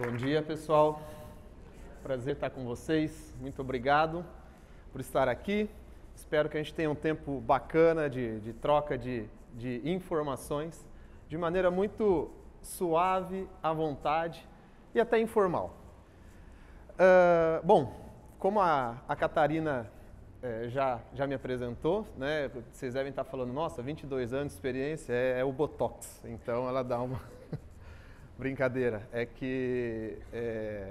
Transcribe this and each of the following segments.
Bom dia, pessoal. Prazer estar com vocês. Muito obrigado por estar aqui. Espero que a gente tenha um tempo bacana de troca de informações, de maneira muito suave, à vontade e até informal. Bom, como a Catarina já me apresentou, né? Vocês devem estar falando, nossa, 22 anos de experiência é o Botox. Então ela dá uma... Brincadeira, é que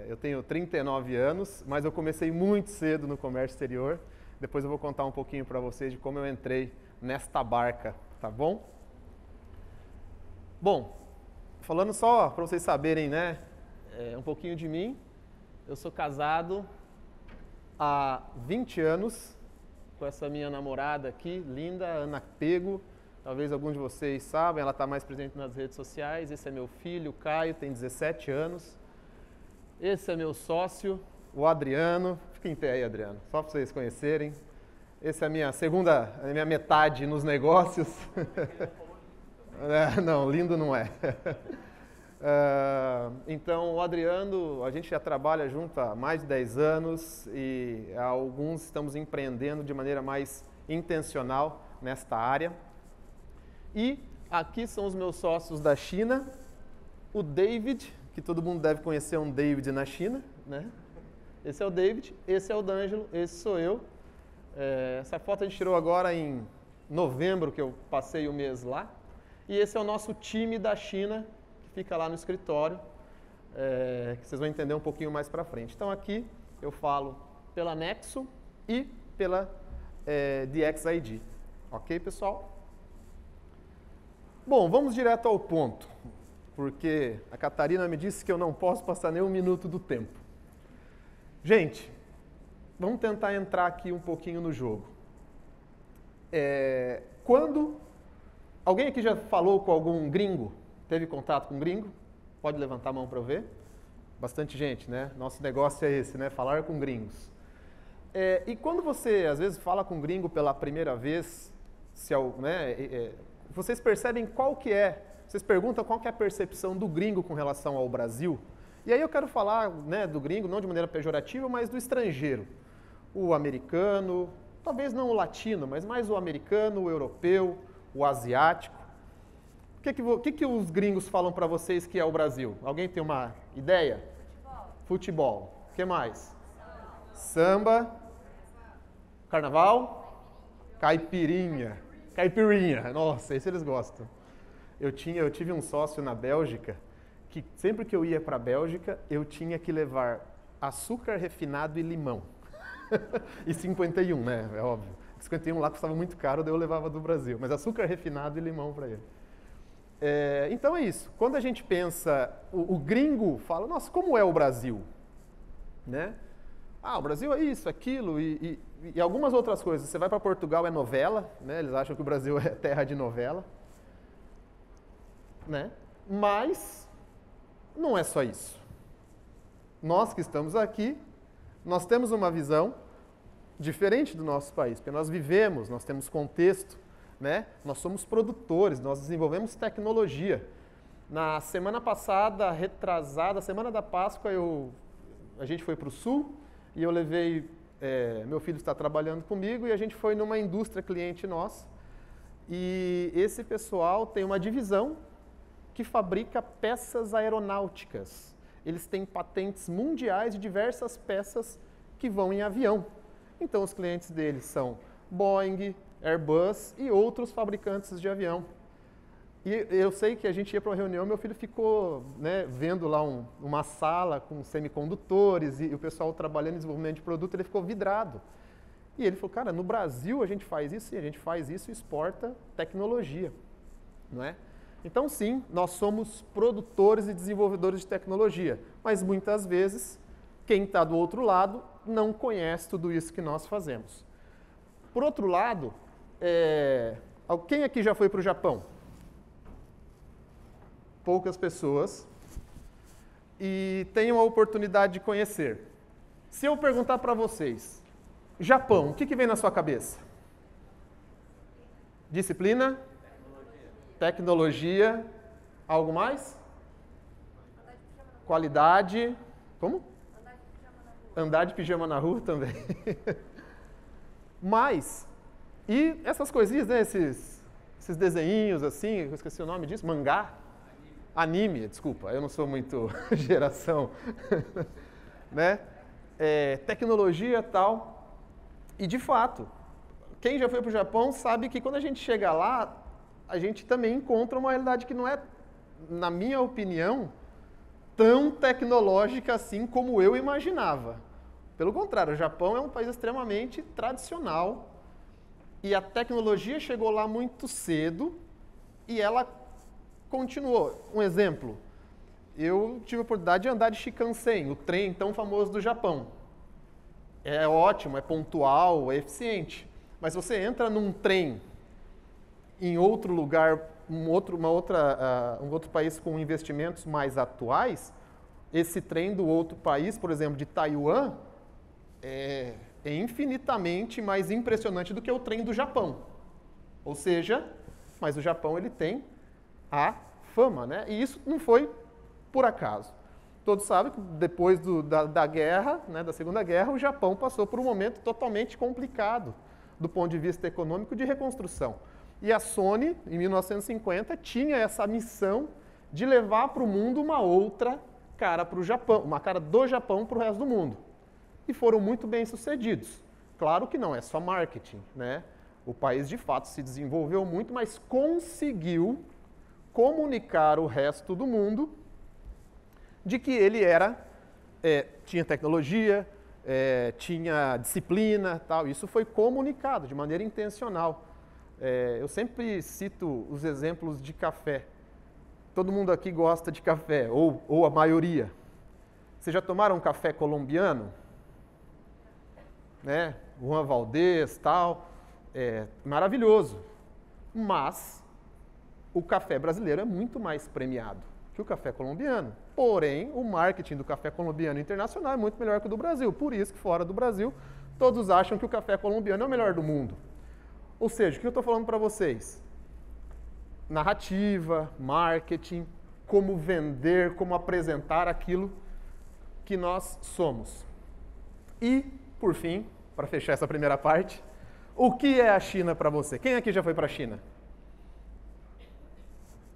eu tenho 39 anos, mas eu comecei muito cedo no comércio exterior. Depois eu vou contar um pouquinho para vocês de como eu entrei nesta barca, tá bom? Bom, falando só para vocês saberem, né, um pouquinho de mim. Eu sou casado há 20 anos com essa minha namorada aqui, linda, Ana Pego. Talvez alguns de vocês sabem, ela está mais presente nas redes sociais. Esse é meu filho, o Caio, tem 17 anos. Esse é meu sócio, o Adriano. Fica em pé aí, Adriano, só para vocês conhecerem. Essa é a minha metade nos negócios. Não, lindo não é. Então, o Adriano, a gente já trabalha junto há mais de 10 anos e alguns estamos empreendendo de maneira mais intencional nesta área. E aqui são os meus sócios da China, o David, que todo mundo deve conhecer um David na China, né? Esse é o David, esse é o D'Angelo, esse sou eu. Essa foto a gente tirou agora em novembro, que eu passei o mês lá. E esse é o nosso time da China, que fica lá no escritório, que vocês vão entender um pouquinho mais pra frente. Então aqui eu falo pela Nexo e pela DXID. Ok, pessoal? Bom, vamos direto ao ponto, porque a Catarina me disse que eu não posso passar nem um minuto do tempo. Gente, vamos tentar entrar aqui um pouquinho no jogo. Quando alguém aqui já falou com algum gringo, teve contato com um gringo? Pode levantar a mão para eu ver. Bastante gente, né? Nosso negócio é esse, né? Falar com gringos. E quando você, às vezes, fala com um gringo pela primeira vez, vocês percebem vocês perguntam qual que é a percepção do gringo com relação ao Brasil. E aí eu quero falar, né, do gringo, não de maneira pejorativa, mas do estrangeiro. O americano, talvez não o latino, mas mais o americano, o europeu, o asiático. O que os gringos falam para vocês que é o Brasil? Alguém tem uma ideia? Futebol. O que mais? Samba. Carnaval. Caipirinha. Nossa, esse eles gostam. Eu tive um sócio na Bélgica que sempre que eu ia para a Bélgica, eu tinha que levar açúcar refinado e limão. E 51, né? É óbvio. 51 lá custava muito caro, daí eu levava do Brasil. Mas açúcar refinado e limão para ele. Então é isso. Quando a gente pensa, o gringo fala, nossa, como é o Brasil? Né? O Brasil é isso, aquilo e algumas outras coisas. Você vai para Portugal, é novela, né? Eles acham que o Brasil é terra de novela. Né? Mas não é só isso. Nós que estamos aqui, nós temos uma visão diferente do nosso país, porque nós vivemos, nós temos contexto, né? Nós somos produtores, nós desenvolvemos tecnologia. Na semana passada, retrasada, semana da Páscoa, a gente foi para o sul e eu levei, meu filho está trabalhando comigo e a gente foi numa indústria cliente nossa. E esse pessoal tem uma divisão que fabrica peças aeronáuticas. Eles têm patentes mundiais de diversas peças que vão em avião. Então os clientes deles são Boeing, Airbus e outros fabricantes de avião. E eu sei que a gente ia para uma reunião, meu filho ficou, né, vendo lá uma sala com semicondutores e o pessoal trabalhando em desenvolvimento de produto, ele ficou vidrado. E ele falou, cara, no Brasil a gente faz isso, sim, a gente faz isso e exporta tecnologia, não é? Então sim, nós somos produtores e desenvolvedores de tecnologia, mas muitas vezes quem está do outro lado não conhece tudo isso que nós fazemos. Por outro lado, quem aqui já foi para o Japão? Poucas pessoas. E tem uma oportunidade de conhecer. Se eu perguntar para vocês, Japão, o que vem na sua cabeça? Disciplina? Tecnologia. Algo mais? qualidade... Como? Andar de pijama na rua também. Mas, e essas coisinhas, né, esses desenhinhos assim, eu esqueci o nome disso, mangá? Anime, desculpa, eu não sou muito geração, né? Tecnologia e tal. E de fato, quem já foi para o Japão sabe que quando a gente chega lá, a gente também encontra uma realidade que não é, na minha opinião, tão tecnológica assim como eu imaginava. Pelo contrário, o Japão é um país extremamente tradicional e a tecnologia chegou lá muito cedo e ela continuou. Um exemplo, eu tive a oportunidade de andar de Shinkansen, o trem tão famoso do Japão. É ótimo, é pontual, é eficiente. Mas você entra num trem em outro lugar, um outro país com investimentos mais atuais, esse trem do outro país, por exemplo, de Taiwan, é infinitamente mais impressionante do que o trem do Japão. Ou seja, mas o Japão ele tem a fama, né? E isso não foi por acaso. Todos sabem que depois da guerra, né, da Segunda Guerra, o Japão passou por um momento totalmente complicado do ponto de vista econômico de reconstrução. E a Sony, em 1950, tinha essa missão de levar para o mundo uma outra cara para o Japão, uma cara do Japão para o resto do mundo. E foram muito bem sucedidos. Claro que não é só marketing, né? O país de fato se desenvolveu muito, mas conseguiu comunicar o resto do mundo de que ele tinha tecnologia, tinha disciplina, tal. Isso foi comunicado de maneira intencional. Eu sempre cito os exemplos de café. Todo mundo aqui gosta de café, ou a maioria. Vocês já tomaram café colombiano? Né? Juan Valdez, tal. Maravilhoso. Mas o café brasileiro é muito mais premiado que o café colombiano. Porém, o marketing do café colombiano internacional é muito melhor que o do Brasil. Por isso que fora do Brasil, todos acham que o café colombiano é o melhor do mundo. Ou seja, o que eu estou falando para vocês? Narrativa, marketing, como vender, como apresentar aquilo que nós somos. E, por fim, para fechar essa primeira parte, o que é a China para você? Quem aqui já foi para a China?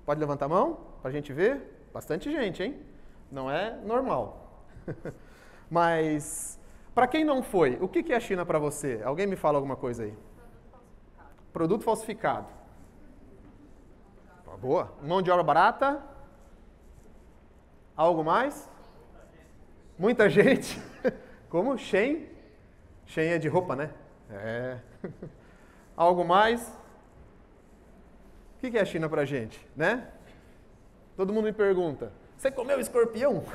Pode levantar a mão para a gente ver? Bastante gente, hein? Não é normal. Mas, para quem não foi, o que é a China para você? Alguém me fala alguma coisa aí? Produto falsificado. Boa. Mão de obra barata? Algo mais? Muita gente. Como? Shein? Shein é de roupa, né? Algo mais? O que é a China pra gente, né? Todo mundo me pergunta, você comeu escorpião?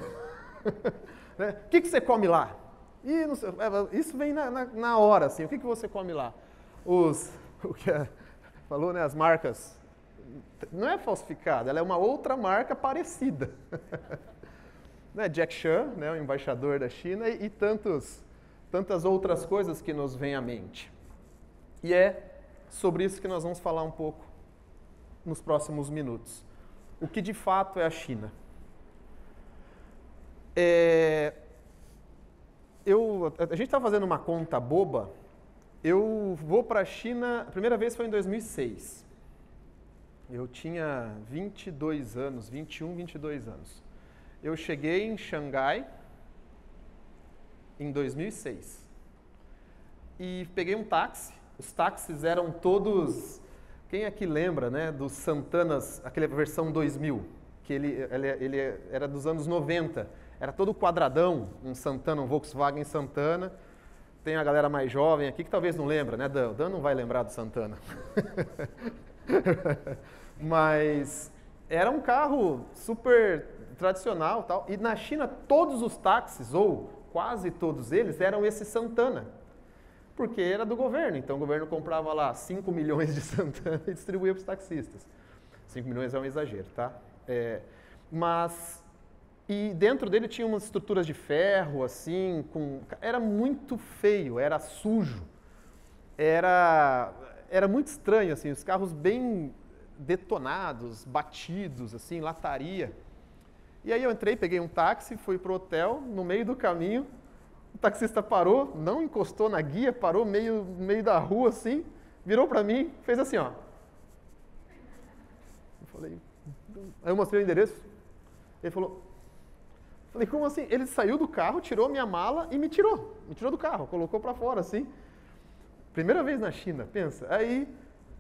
Né? O que você come lá? Não sei, isso vem na hora, assim. O que você come lá? O que falou, né? As marcas. Não é falsificada, ela é uma outra marca parecida. Né? Jack Chan, né? O embaixador da China, e tantas outras coisas que nos vêm à mente. E é sobre isso que nós vamos falar um pouco nos próximos minutos. O que de fato é a China? A gente está fazendo uma conta boba. Eu vou para a China, a primeira vez foi em 2006. Eu tinha 22 anos, 21, 22 anos. Eu cheguei em Xangai em 2006. E peguei um táxi. Os táxis eram todos... Quem aqui lembra, né, dos Santanas, aquela versão 2000, que ele era dos anos 90. Era todo quadradão, um Santana, um Volkswagen Santana. Tem a galera mais jovem aqui que talvez não lembra, né, Dan? O Dan não vai lembrar do Santana. Mas era um carro super tradicional, tal. E na China todos os táxis, ou quase todos eles, eram esse Santana. Porque era do governo, então o governo comprava lá 5 milhões de Santana e distribuía para os taxistas. 5 milhões é um exagero, tá? E dentro dele tinha umas estruturas de ferro, assim, era muito feio, era sujo, era muito estranho, assim, os carros bem detonados, batidos, assim, lataria. E aí eu entrei, peguei um táxi, fui pro hotel, no meio do caminho, o taxista parou, não encostou na guia, parou no meio da rua assim, virou para mim, fez assim, ó. Eu falei, aí eu mostrei o endereço, ele falou, falei, como assim? Ele saiu do carro, tirou minha mala e me tirou do carro, colocou para fora assim. Primeira vez na China, pensa. Aí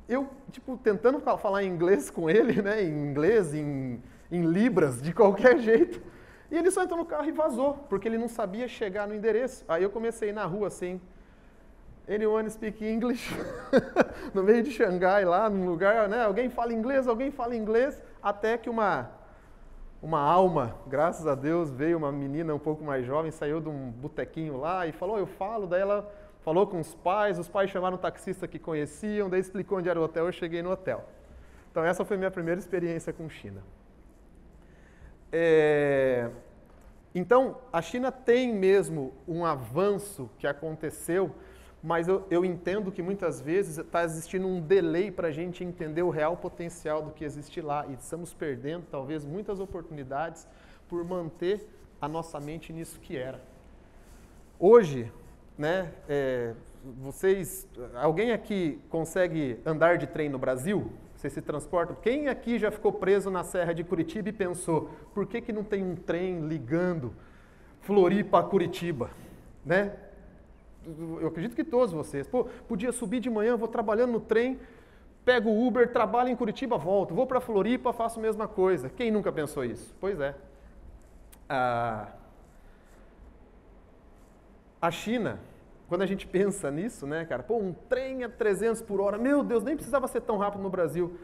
eu, tipo, tentando falar inglês com ele, né, em inglês, em libras, de qualquer jeito. E ele só entrou no carro e vazou, porque ele não sabia chegar no endereço. Aí eu comecei a ir na rua assim, anyone speak English? No meio de Xangai, lá num lugar, né, alguém fala inglês, até que uma alma, graças a Deus, veio uma menina um pouco mais jovem, saiu de um botequinho lá e falou, eu falo, daí ela falou com os pais chamaram um taxista que conheciam, daí explicou onde era o hotel, eu cheguei no hotel. Então essa foi a minha primeira experiência com China. Então, a China tem mesmo um avanço que aconteceu, mas eu entendo que muitas vezes está existindo um delay para a gente entender o real potencial do que existe lá e estamos perdendo, talvez, muitas oportunidades por manter a nossa mente nisso que era. Hoje, né, alguém aqui consegue andar de trem no Brasil? Vocês se transportam? Quem aqui já ficou preso na Serra de Curitiba e pensou, por que não tem um trem ligando Floripa a Curitiba? Né? Eu acredito que todos vocês. Pô, podia subir de manhã, vou trabalhando no trem, pego o Uber, trabalho em Curitiba, volto. Vou para Floripa, faço a mesma coisa. Quem nunca pensou isso? Pois é. A China, quando a gente pensa nisso, né, cara, pô, um trem a 300 por hora, meu Deus, nem precisava ser tão rápido no Brasil.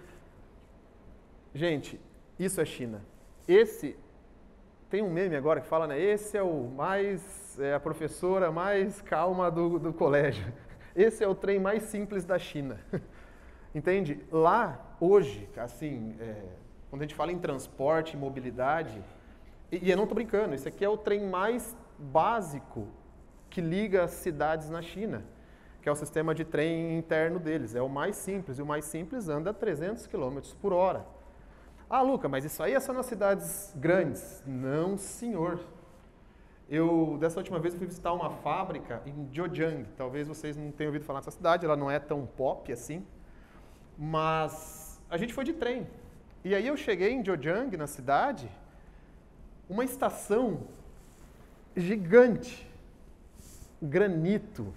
Gente, isso é China. Tem um meme agora que fala, né, esse é a professora mais calma do colégio. Esse é o trem mais simples da China. Entende? Lá, hoje, assim, quando a gente fala em transporte, mobilidade, e eu não estou brincando, isso aqui é o trem mais básico que liga as cidades na China, que é o sistema de trem interno deles. É o mais simples, e o mais simples anda a 300 km por hora. Ah, Luca, mas isso aí é só nas cidades grandes. Não, senhor. Dessa última vez, eu fui visitar uma fábrica em Zhejiang. Talvez vocês não tenham ouvido falar dessa cidade, ela não é tão pop assim. Mas a gente foi de trem. E aí eu cheguei em Zhejiang, na cidade, uma estação gigante, granito,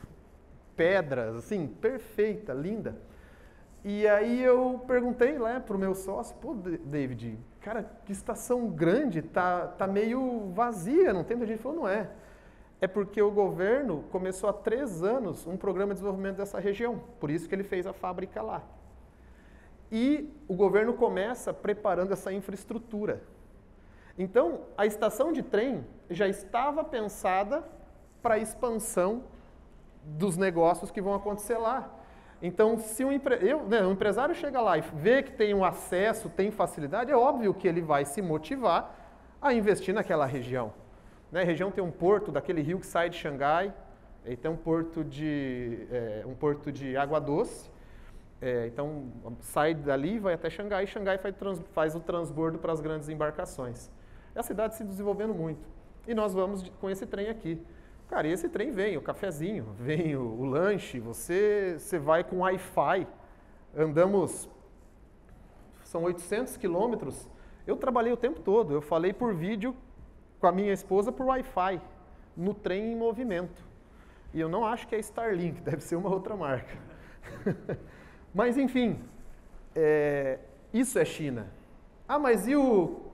pedras, assim, perfeita, linda. E aí eu perguntei lá pro meu sócio, pô, David, cara, que estação grande, tá meio vazia, não tem muita gente. Ele falou, não é. É porque o governo começou há 3 anos um programa de desenvolvimento dessa região, por isso que ele fez a fábrica lá. E o governo começa preparando essa infraestrutura. Então, a estação de trem já estava pensada para a expansão dos negócios que vão acontecer lá. Então, se um empresário chega lá e vê que tem um acesso, tem facilidade, é óbvio que ele vai se motivar a investir naquela região. Né? A região tem um porto daquele rio que sai de Xangai, e tem um porto de água doce, então sai dali, vai até Xangai, e Xangai faz o transbordo para as grandes embarcações. É a cidade se desenvolvendo muito. E nós vamos com esse trem aqui. Cara, e esse trem vem o cafezinho, vem o lanche, você vai com Wi-Fi, andamos, são 800 quilômetros, eu trabalhei o tempo todo, eu falei por vídeo com a minha esposa por Wi-Fi, no trem em movimento. E eu não acho que é Starlink, deve ser uma outra marca. Mas enfim, isso é China. Ah, mas e o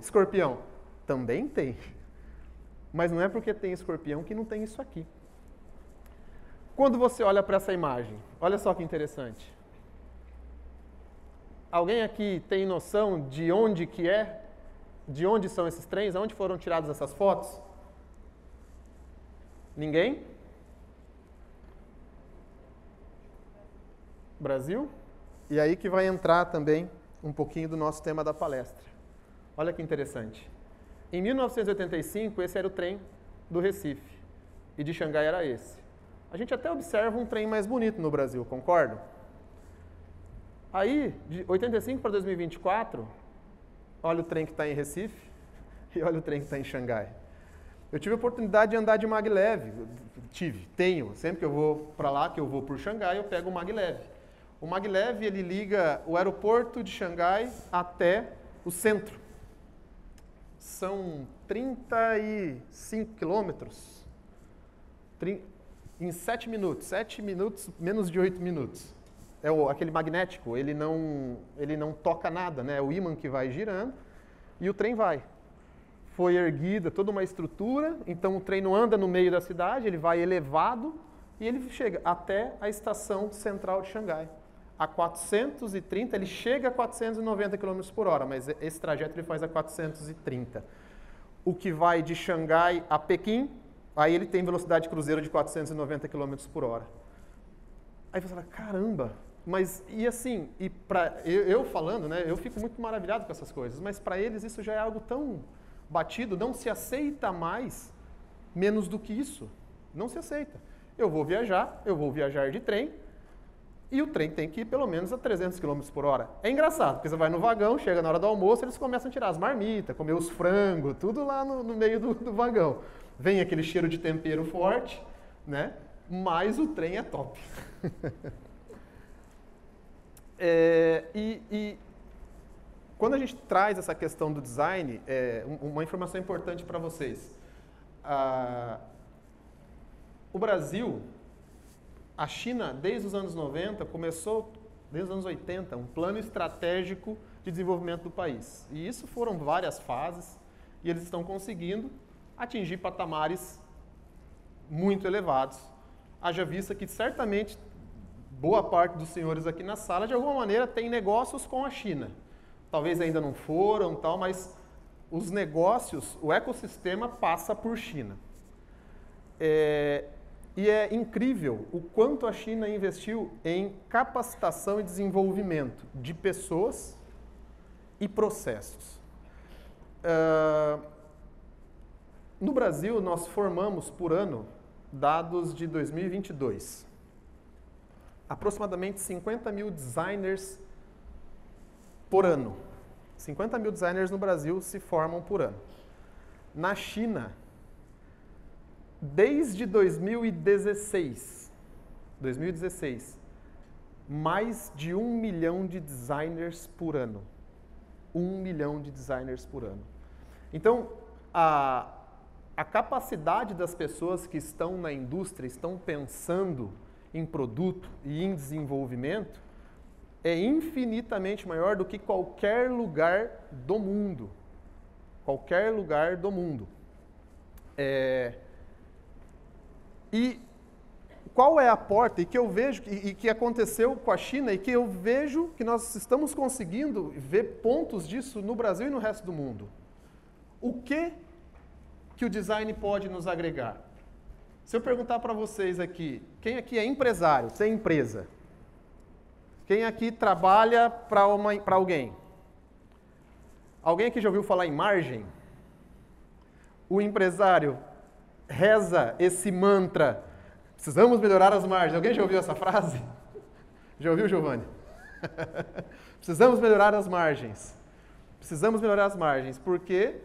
escorpião? Também tem. Mas não é porque tem escorpião que não tem isso aqui. Quando você olha para essa imagem, olha só que interessante. Alguém aqui tem noção de onde que é? De onde são esses trens? Aonde foram tiradas essas fotos? Ninguém? Brasil? E aí que vai entrar também um pouquinho do nosso tema da palestra. Olha que interessante. Em 1985, esse era o trem do Recife. E de Xangai era esse. A gente até observa um trem mais bonito no Brasil, concordam? Aí, de 85 para 2024, olha o trem que está em Recife e olha o trem que está em Xangai. Eu tive a oportunidade de andar de maglev, tenho, sempre que eu vou para lá, que eu vou por Xangai, eu pego o maglev. O maglev, ele liga o aeroporto de Xangai até o centro. São 35 quilômetros em 7 minutos, menos de 8 minutos. É aquele magnético, ele não toca nada, né? É o ímã que vai girando e o trem vai. Foi erguida toda uma estrutura, então o trem não anda no meio da cidade, ele vai elevado e ele chega até a estação central de Xangai. A 430, ele chega a 490 km por hora, mas esse trajeto ele faz a 430. O que vai de Xangai a Pequim, aí ele tem velocidade cruzeiro de 490 km por hora. Aí você fala, caramba, mas e assim, eu falando, né, eu fico muito maravilhado com essas coisas, mas para eles isso já é algo tão batido, não se aceita mais menos do que isso. Não se aceita. Eu vou viajar de trem, e o trem tem que ir pelo menos a 300 km por hora. É engraçado, porque você vai no vagão, chega na hora do almoço, eles começam a tirar as marmitas, comer os frangos, tudo lá no meio do vagão. Vem aquele cheiro de tempero forte, né? Mas o trem é top. Quando a gente traz essa questão do design, uma informação importante para vocês. O Brasil, a China, desde os anos 90, começou, desde os anos 80, um plano estratégico de desenvolvimento do país. E isso foram várias fases, e eles estão conseguindo atingir patamares muito elevados. Haja vista que, certamente, boa parte dos senhores aqui na sala, de alguma maneira, tem negócios com a China. Talvez ainda não foram, tal, mas os negócios, o ecossistema passa por China. E é incrível o quanto a China investiu em capacitação e desenvolvimento de pessoas e processos. No Brasil, nós formamos por ano, dados de 2022, aproximadamente 50 mil designers por ano. 50 mil designers no Brasil se formam por ano. Na China, desde 2016, mais de 1 milhão de designers por ano. 1 milhão de designers por ano. Então, a capacidade das pessoas que estão na indústria, estão pensando em produto e em desenvolvimento, é infinitamente maior do que qualquer lugar do mundo. Qualquer lugar do mundo. E qual é a porta, e que eu vejo, e que aconteceu com a China, e que eu vejo que nós estamos conseguindo ver pontos disso no Brasil e no resto do mundo. O que o design pode nos agregar? Se eu perguntar para vocês aqui, quem aqui é empresário, tem empresa? Quem aqui trabalha para alguém? Alguém aqui já ouviu falar em margem? O empresário reza esse mantra, precisamos melhorar as margens. Alguém já ouviu essa frase? Já ouviu, Giovanni? Precisamos melhorar as margens. Precisamos melhorar as margens, porque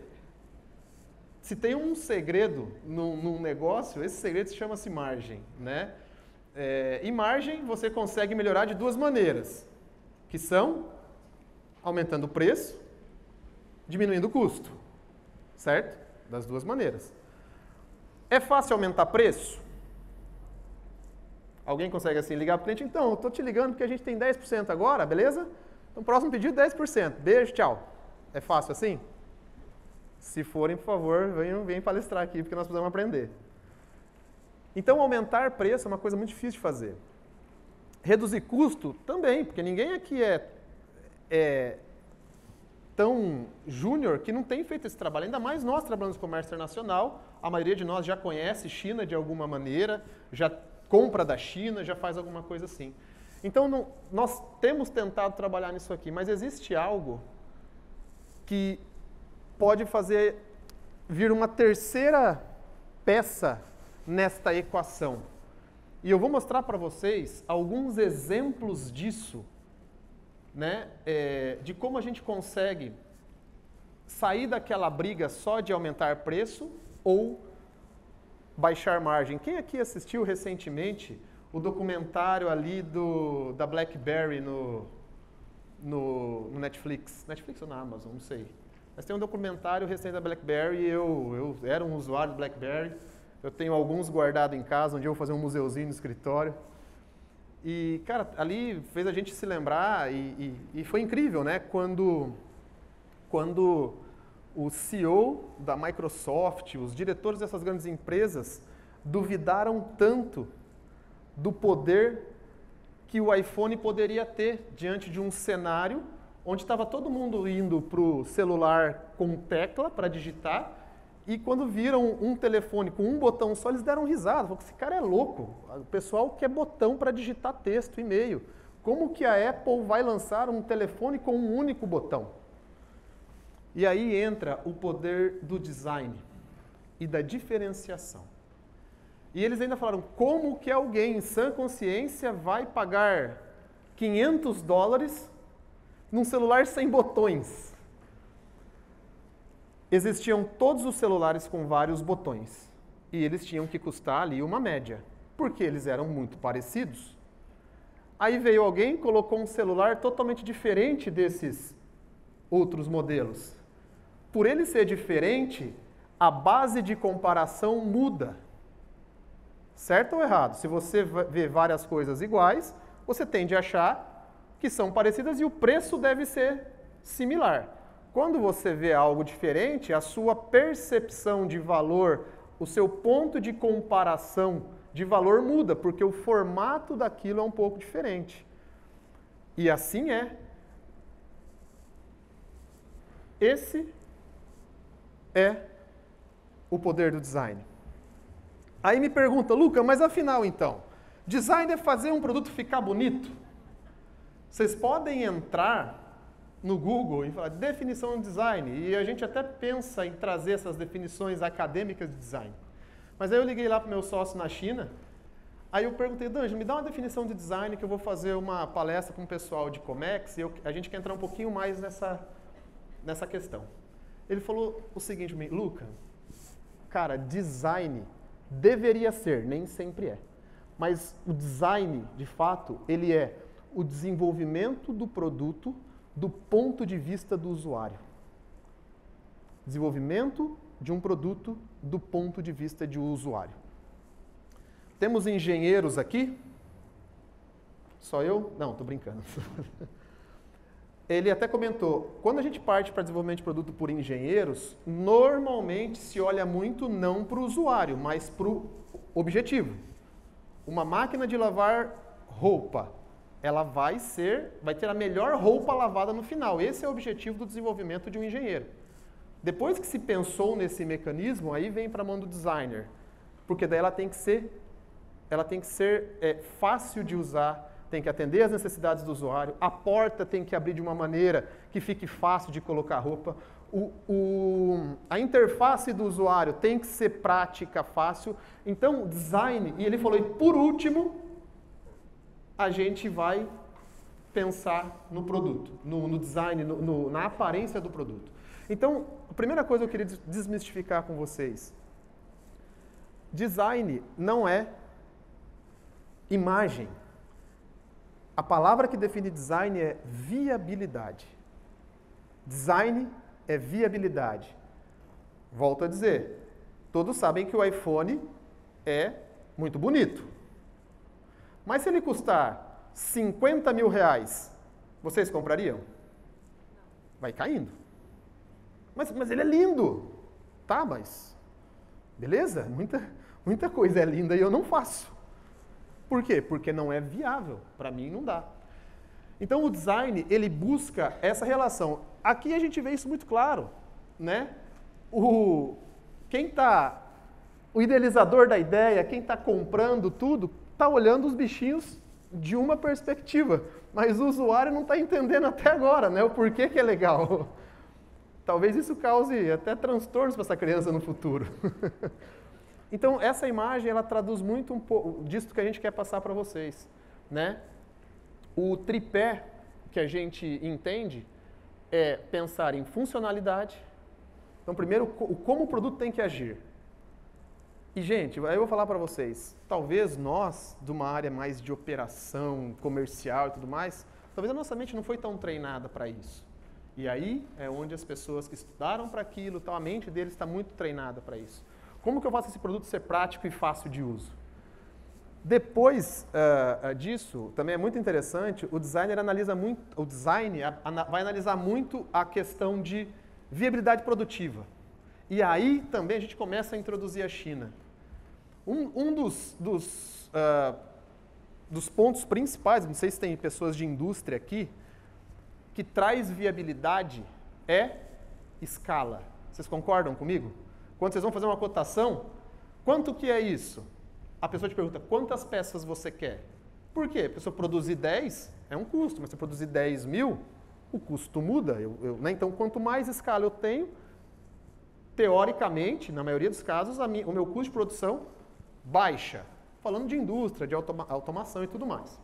se tem um segredo num negócio, esse segredo se chama-se margem, né? E margem você consegue melhorar de duas maneiras, que são aumentando o preço, diminuindo o custo, certo? Das duas maneiras. É fácil aumentar preço? Alguém consegue assim ligar para o cliente? Então, eu estou te ligando porque a gente tem 10% agora, beleza? Então, próximo pedido, 10%. Beijo, tchau. É fácil assim? Se forem, por favor, venham palestrar aqui, porque nós precisamos aprender. Então, aumentar preço é uma coisa muito difícil de fazer. Reduzir custo também, porque ninguém aqui é tão júnior que não tem feito esse trabalho. Ainda mais nós trabalhamos com comércio internacional, a maioria de nós já conhece China de alguma maneira, já compra da China, já faz alguma coisa assim. Então, nós temos tentado trabalhar nisso aqui, mas existe algo que pode fazer vir uma terceira peça nesta equação. E eu vou mostrar para vocês alguns exemplos disso, né, de como a gente consegue sair daquela briga só de aumentar preço ou baixar margem. Quem aqui assistiu recentemente o documentário ali da BlackBerry no Netflix? Netflix ou na Amazon, não sei. Mas tem um documentário recente da BlackBerry, eu era um usuário do BlackBerry, eu tenho alguns guardados em casa, onde eu vou fazer um museuzinho no escritório. E, cara, ali fez a gente se lembrar e foi incrível, né? Quando o CEO da Microsoft, os diretores dessas grandes empresas, duvidaram tanto do poder que o iPhone poderia ter diante de um cenário onde estava todo mundo indo para o celular com tecla para digitar, e quando viram um telefone com um botão só, eles deram risada. Falaram que esse cara é louco. O pessoal quer botão para digitar texto, e-mail. Como que a Apple vai lançar um telefone com um único botão? E aí entra o poder do design e da diferenciação. E eles ainda falaram, como que alguém em sã consciência vai pagar $500 num celular sem botões? Existiam todos os celulares com vários botões. E eles tinham que custar ali uma média, porque eles eram muito parecidos. Aí veio alguém, colocou um celular totalmente diferente desses outros modelos. Por ele ser diferente, a base de comparação muda. Certo ou errado? Se você vê várias coisas iguais, você tende a achar que são parecidas e o preço deve ser similar. Quando você vê algo diferente, a sua percepção de valor, o seu ponto de comparação de valor muda, porque o formato daquilo é um pouco diferente. E assim é. Esse é o poder do design. Aí me pergunta, Luca, mas afinal então, design é fazer um produto ficar bonito? Vocês podem entrar no Google e falar definição de design, e a gente até pensa em trazer essas definições acadêmicas de design. Mas aí eu liguei lá para o meu sócio na China, aí eu perguntei, D'Angelo, me dá uma definição de design que eu vou fazer uma palestra com o pessoal de Comex e a gente quer entrar um pouquinho mais nessa questão. Ele falou o seguinte para mim, Luca, cara, design deveria ser, nem sempre é, mas o design, de fato, ele é o desenvolvimento do produto do ponto de vista do usuário. Desenvolvimento de um produto do ponto de vista de usuário. Temos engenheiros aqui? Só eu? Não, estou brincando. Ele até comentou, quando a gente parte para desenvolvimento de produto por engenheiros, normalmente se olha muito não para o usuário, mas para o objetivo. Uma máquina de lavar roupa, ela vai ter a melhor roupa lavada no final. Esse é o objetivo do desenvolvimento de um engenheiro. Depois que se pensou nesse mecanismo, aí vem para a mão do designer, porque daí ela tem que ser fácil de usar, tem que atender às necessidades do usuário, a porta tem que abrir de uma maneira que fique fácil de colocar roupa, a interface do usuário tem que ser prática, fácil. Então, design, e ele falou, e por último, a gente vai pensar no produto, no design, na aparência do produto. Então, a primeira coisa que eu queria desmistificar com vocês, design não é imagem. A palavra que define design é viabilidade. Design é viabilidade. Volto a dizer, todos sabem que o iPhone é muito bonito. Mas se ele custar R$50 mil, vocês comprariam? Vai caindo. Mas ele é lindo. Tá, mas beleza? Muita coisa é linda e eu não faço. Por quê? Porque não é viável. Para mim não dá. Então o design, ele busca essa relação. Aqui a gente vê isso muito claro, né? O idealizador da ideia, quem está comprando tudo, está olhando os bichinhos de uma perspectiva, mas o usuário não está entendendo até agora, né? O porquê que é legal. Talvez isso cause até transtornos para essa criança no futuro. Então, essa imagem, ela traduz muito um pouco disso que a gente quer passar para vocês, né? O tripé que a gente entende é pensar em funcionalidade, Então, primeiro, como o produto tem que agir. E, gente, aí eu vou falar para vocês, talvez nós, de uma área mais de operação, comercial e tudo mais, talvez a nossa mente não foi tão treinada para isso. E aí é onde as pessoas que estudaram para aquilo, a mente deles está muito treinada para isso. Como que eu faço esse produto ser prático e fácil de uso? Depois disso, também é muito interessante, o designer vai analisar muito a questão de viabilidade produtiva. E aí também a gente começa a introduzir a China. Um dos pontos principais, não sei se tem pessoas de indústria aqui, que traz viabilidade é escala. Vocês concordam comigo? Quando vocês vão fazer uma cotação, quanto que é isso? A pessoa te pergunta, quantas peças você quer? Por quê? Porque se eu produzir 10, é um custo, mas se eu produzir 10 mil, o custo muda. Né? Então, quanto mais escala eu tenho, teoricamente, na maioria dos casos, o meu custo de produção baixa. Falando de indústria, de automação e tudo mais.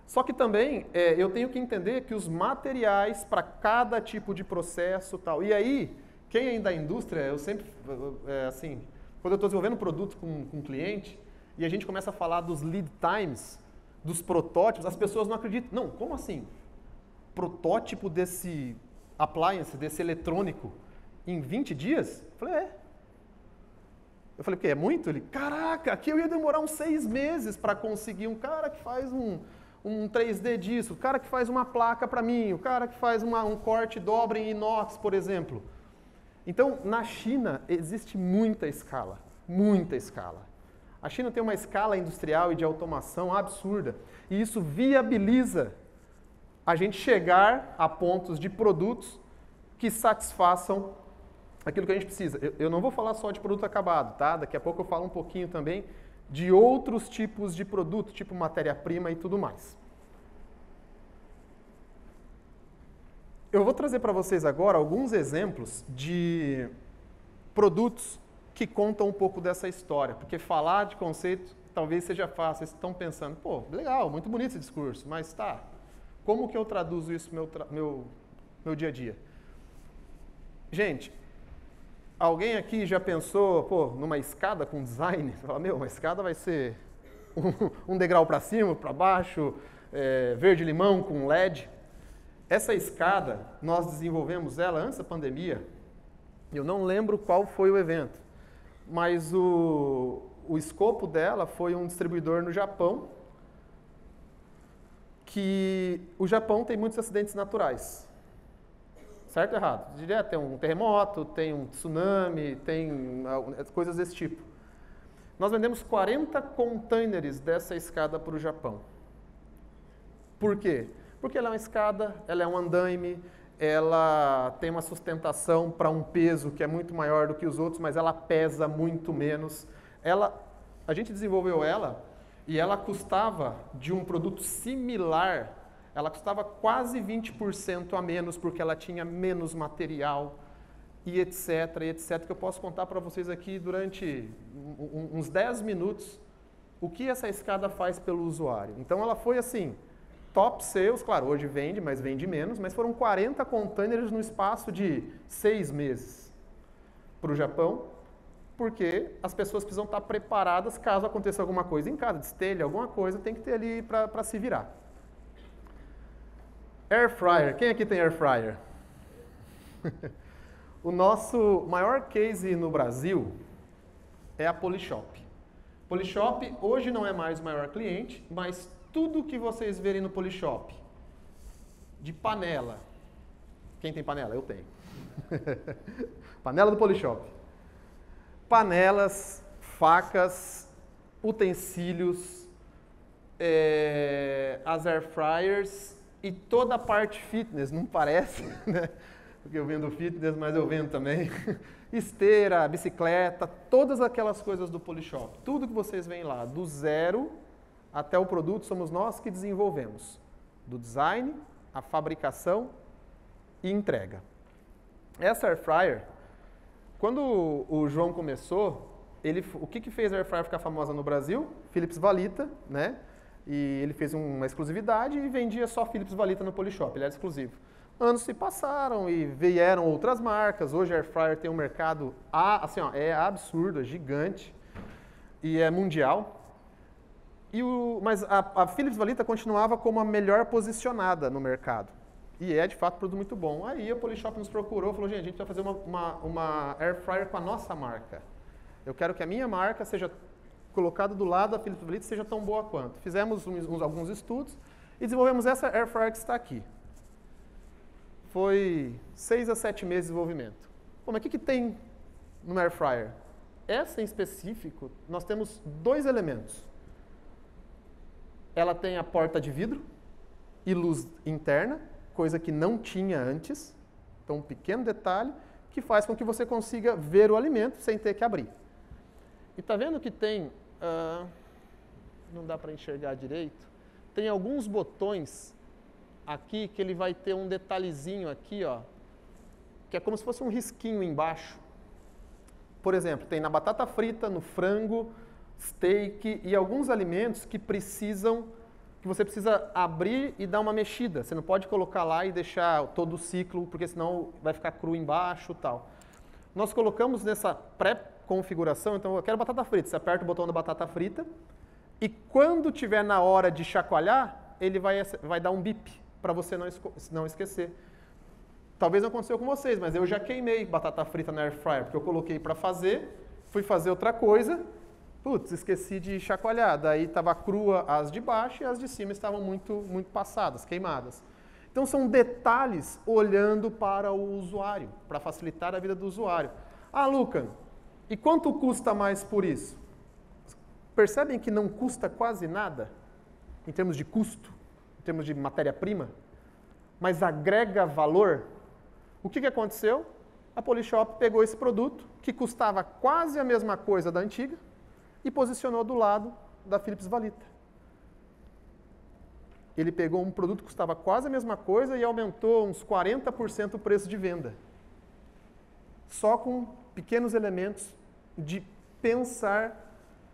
Só que também eu tenho que entender que os materiais para cada tipo de processo tal. E aí, quem ainda é da indústria, eu sempre, assim, quando eu estou desenvolvendo um produto com um cliente e a gente começa a falar dos lead times, dos protótipos, as pessoas não acreditam. Não, como assim? Protótipo desse appliance, desse eletrônico, em 20 dias? Eu falei, é. Eu falei, o quê? É muito? Ele, caraca, aqui eu ia demorar uns 6 meses para conseguir um cara que faz um 3D disso, o cara que faz uma placa para mim, o cara que faz um corte dobra em inox, por exemplo. Então, na China, existe muita escala, muita escala. A China tem uma escala industrial e de automação absurda, e isso viabiliza a gente chegar a pontos de produtos que satisfaçam aquilo que a gente precisa. Eu não vou falar só de produto acabado, tá? Daqui a pouco eu falo um pouquinho também de outros tipos de produto, tipo matéria-prima e tudo mais. Eu vou trazer para vocês agora alguns exemplos de produtos que contam um pouco dessa história, porque falar de conceito talvez seja fácil. Vocês estão pensando, pô, legal, muito bonito esse discurso, mas tá, como que eu traduzo isso no meu dia a dia? Gente, alguém aqui já pensou, pô, numa escada com design? Você fala, meu, uma escada vai ser um degrau para cima, para baixo, verde-limão com LED. Essa escada, nós desenvolvemos ela antes da pandemia. Eu não lembro qual foi o evento, mas o escopo dela foi um distribuidor no Japão, que o Japão tem muitos acidentes naturais. Certo ou errado? Direto, tem um terremoto, tem um tsunami, tem coisas desse tipo. Nós vendemos 40 containers dessa escada para o Japão. Por quê? Porque ela é uma escada, ela é um andaime, ela tem uma sustentação para um peso que é muito maior do que os outros, mas ela pesa muito menos. A gente desenvolveu ela e ela custava, de um produto similar, ela custava quase 20% a menos, porque ela tinha menos material e etc, que eu posso contar para vocês aqui durante uns 10 minutos o que essa escada faz pelo usuário. Então ela foi assim, top sales, claro, hoje vende, mas vende menos, mas foram 40 containers no espaço de 6 meses para o Japão, porque as pessoas precisam estar preparadas caso aconteça alguma coisa em casa, destelha, alguma coisa, tem que ter ali para se virar. Air fryer. Quem aqui tem air fryer? O nosso maior case no Brasil é a Polishop. Polishop hoje não é mais o maior cliente, mas tudo que vocês verem no Polishop, de panela. Quem tem panela? Eu tenho. Panela do Polishop. Panelas, facas, utensílios, as air fryers e toda a parte fitness, não parece, né? Porque eu vendo fitness, mas eu vendo também esteira, bicicleta, todas aquelas coisas do Polishop. Tudo que vocês veem lá, do zero até o produto, somos nós que desenvolvemos. Do design, a fabricação e entrega. Essa air fryer, quando o João começou, o que fez a air fryer ficar famosa no Brasil? Philips Valita, né? E ele fez uma exclusividade e vendia só Philips Valita no Polishop, ele era exclusivo. Anos se passaram e vieram outras marcas. Hoje a Air Fryer tem um mercado, assim, ó, é absurdo, é gigante e é mundial. Mas a Philips Valita continuava como a melhor posicionada no mercado. E é, de fato, um produto muito bom. Aí a Polishop nos procurou e falou, gente, a gente vai fazer uma Air Fryer com a nossa marca. Eu quero que a minha marca seja colocada do lado da Philips Valita e seja tão boa quanto. Fizemos alguns estudos e desenvolvemos essa Air Fryer que está aqui. Foi 6 a 7 meses de desenvolvimento. Bom, mas o que tem no Air Fryer? Essa em específico, nós temos 2 elementos. Ela tem a porta de vidro e luz interna, coisa que não tinha antes. Então, um pequeno detalhe que faz com que você consiga ver o alimento sem ter que abrir. E tá vendo que tem, não dá para enxergar direito, tem alguns botões aqui que ele vai ter um detalhezinho aqui, ó, que é como se fosse um risquinho embaixo. Por exemplo, tem na batata frita, no frango, steak e alguns alimentos que você precisa abrir e dar uma mexida. Você não pode colocar lá e deixar todo o ciclo, porque senão vai ficar cru embaixo e tal. Nós colocamos nessa pré-configuração, então eu quero batata frita, você aperta o botão da batata frita e quando tiver na hora de chacoalhar, ele vai dar um bip para você não esquecer. Talvez não aconteceu com vocês, mas eu já queimei batata frita na Air Fryer, porque eu coloquei para fazer, fui fazer outra coisa, putz, esqueci de chacoalhar. Daí estava crua as de baixo e as de cima estavam muito passadas, queimadas. Então são detalhes olhando para o usuário, para facilitar a vida do usuário. Ah, Luca, e quanto custa mais por isso? Percebem que não custa quase nada, em termos de custo, em termos de matéria-prima, mas agrega valor? O que aconteceu? A Polishop pegou esse produto, que custava quase a mesma coisa da antiga, e posicionou do lado da Philips Valita. Ele pegou um produto que custava quase a mesma coisa e aumentou uns 40% o preço de venda. Só com pequenos elementos de pensar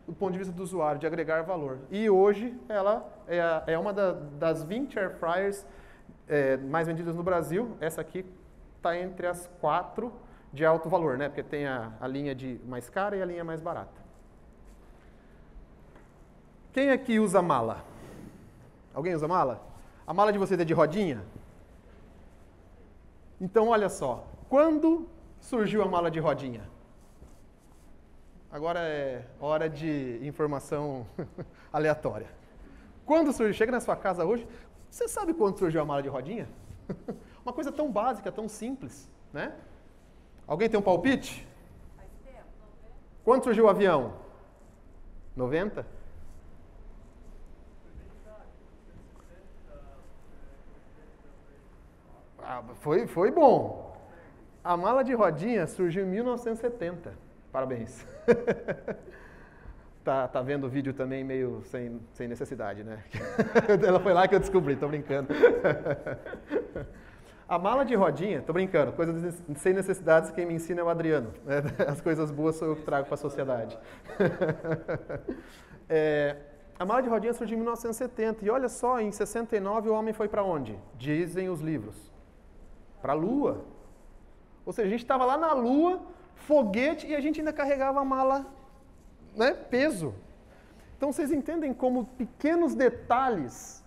do ponto de vista do usuário, de agregar valor. E hoje ela é uma das 20 Air Fryers mais vendidas no Brasil. Essa aqui está entre as 4 de alto valor, né? Porque tem a linha de mais cara e a linha mais barata. Quem aqui usa mala? Alguém usa mala? A mala de vocês é de rodinha? Então, olha só. Quando surgiu a mala de rodinha? Agora é hora de informação aleatória. Quando surgiu? Chega na sua casa hoje, você sabe quando surgiu a mala de rodinha? Uma coisa tão básica, tão simples, né? Alguém tem um palpite? Quando surgiu o avião? 90? Foi bom. A mala de rodinha surgiu em 1970. Parabéns. Tá vendo o vídeo também meio sem necessidade, né? Ela foi lá que eu descobri, tô brincando. A mala de rodinha, tô brincando, coisas sem necessidades, quem me ensina é o Adriano. As coisas boas sou eu que trago para a sociedade. A mala de rodinha surgiu em 1970 e olha só, em 69 o homem foi para onde? Dizem os livros. Para a Lua. Ou seja, a gente estava lá na Lua, foguete, e a gente ainda carregava a mala, né, peso. Então vocês entendem como pequenos detalhes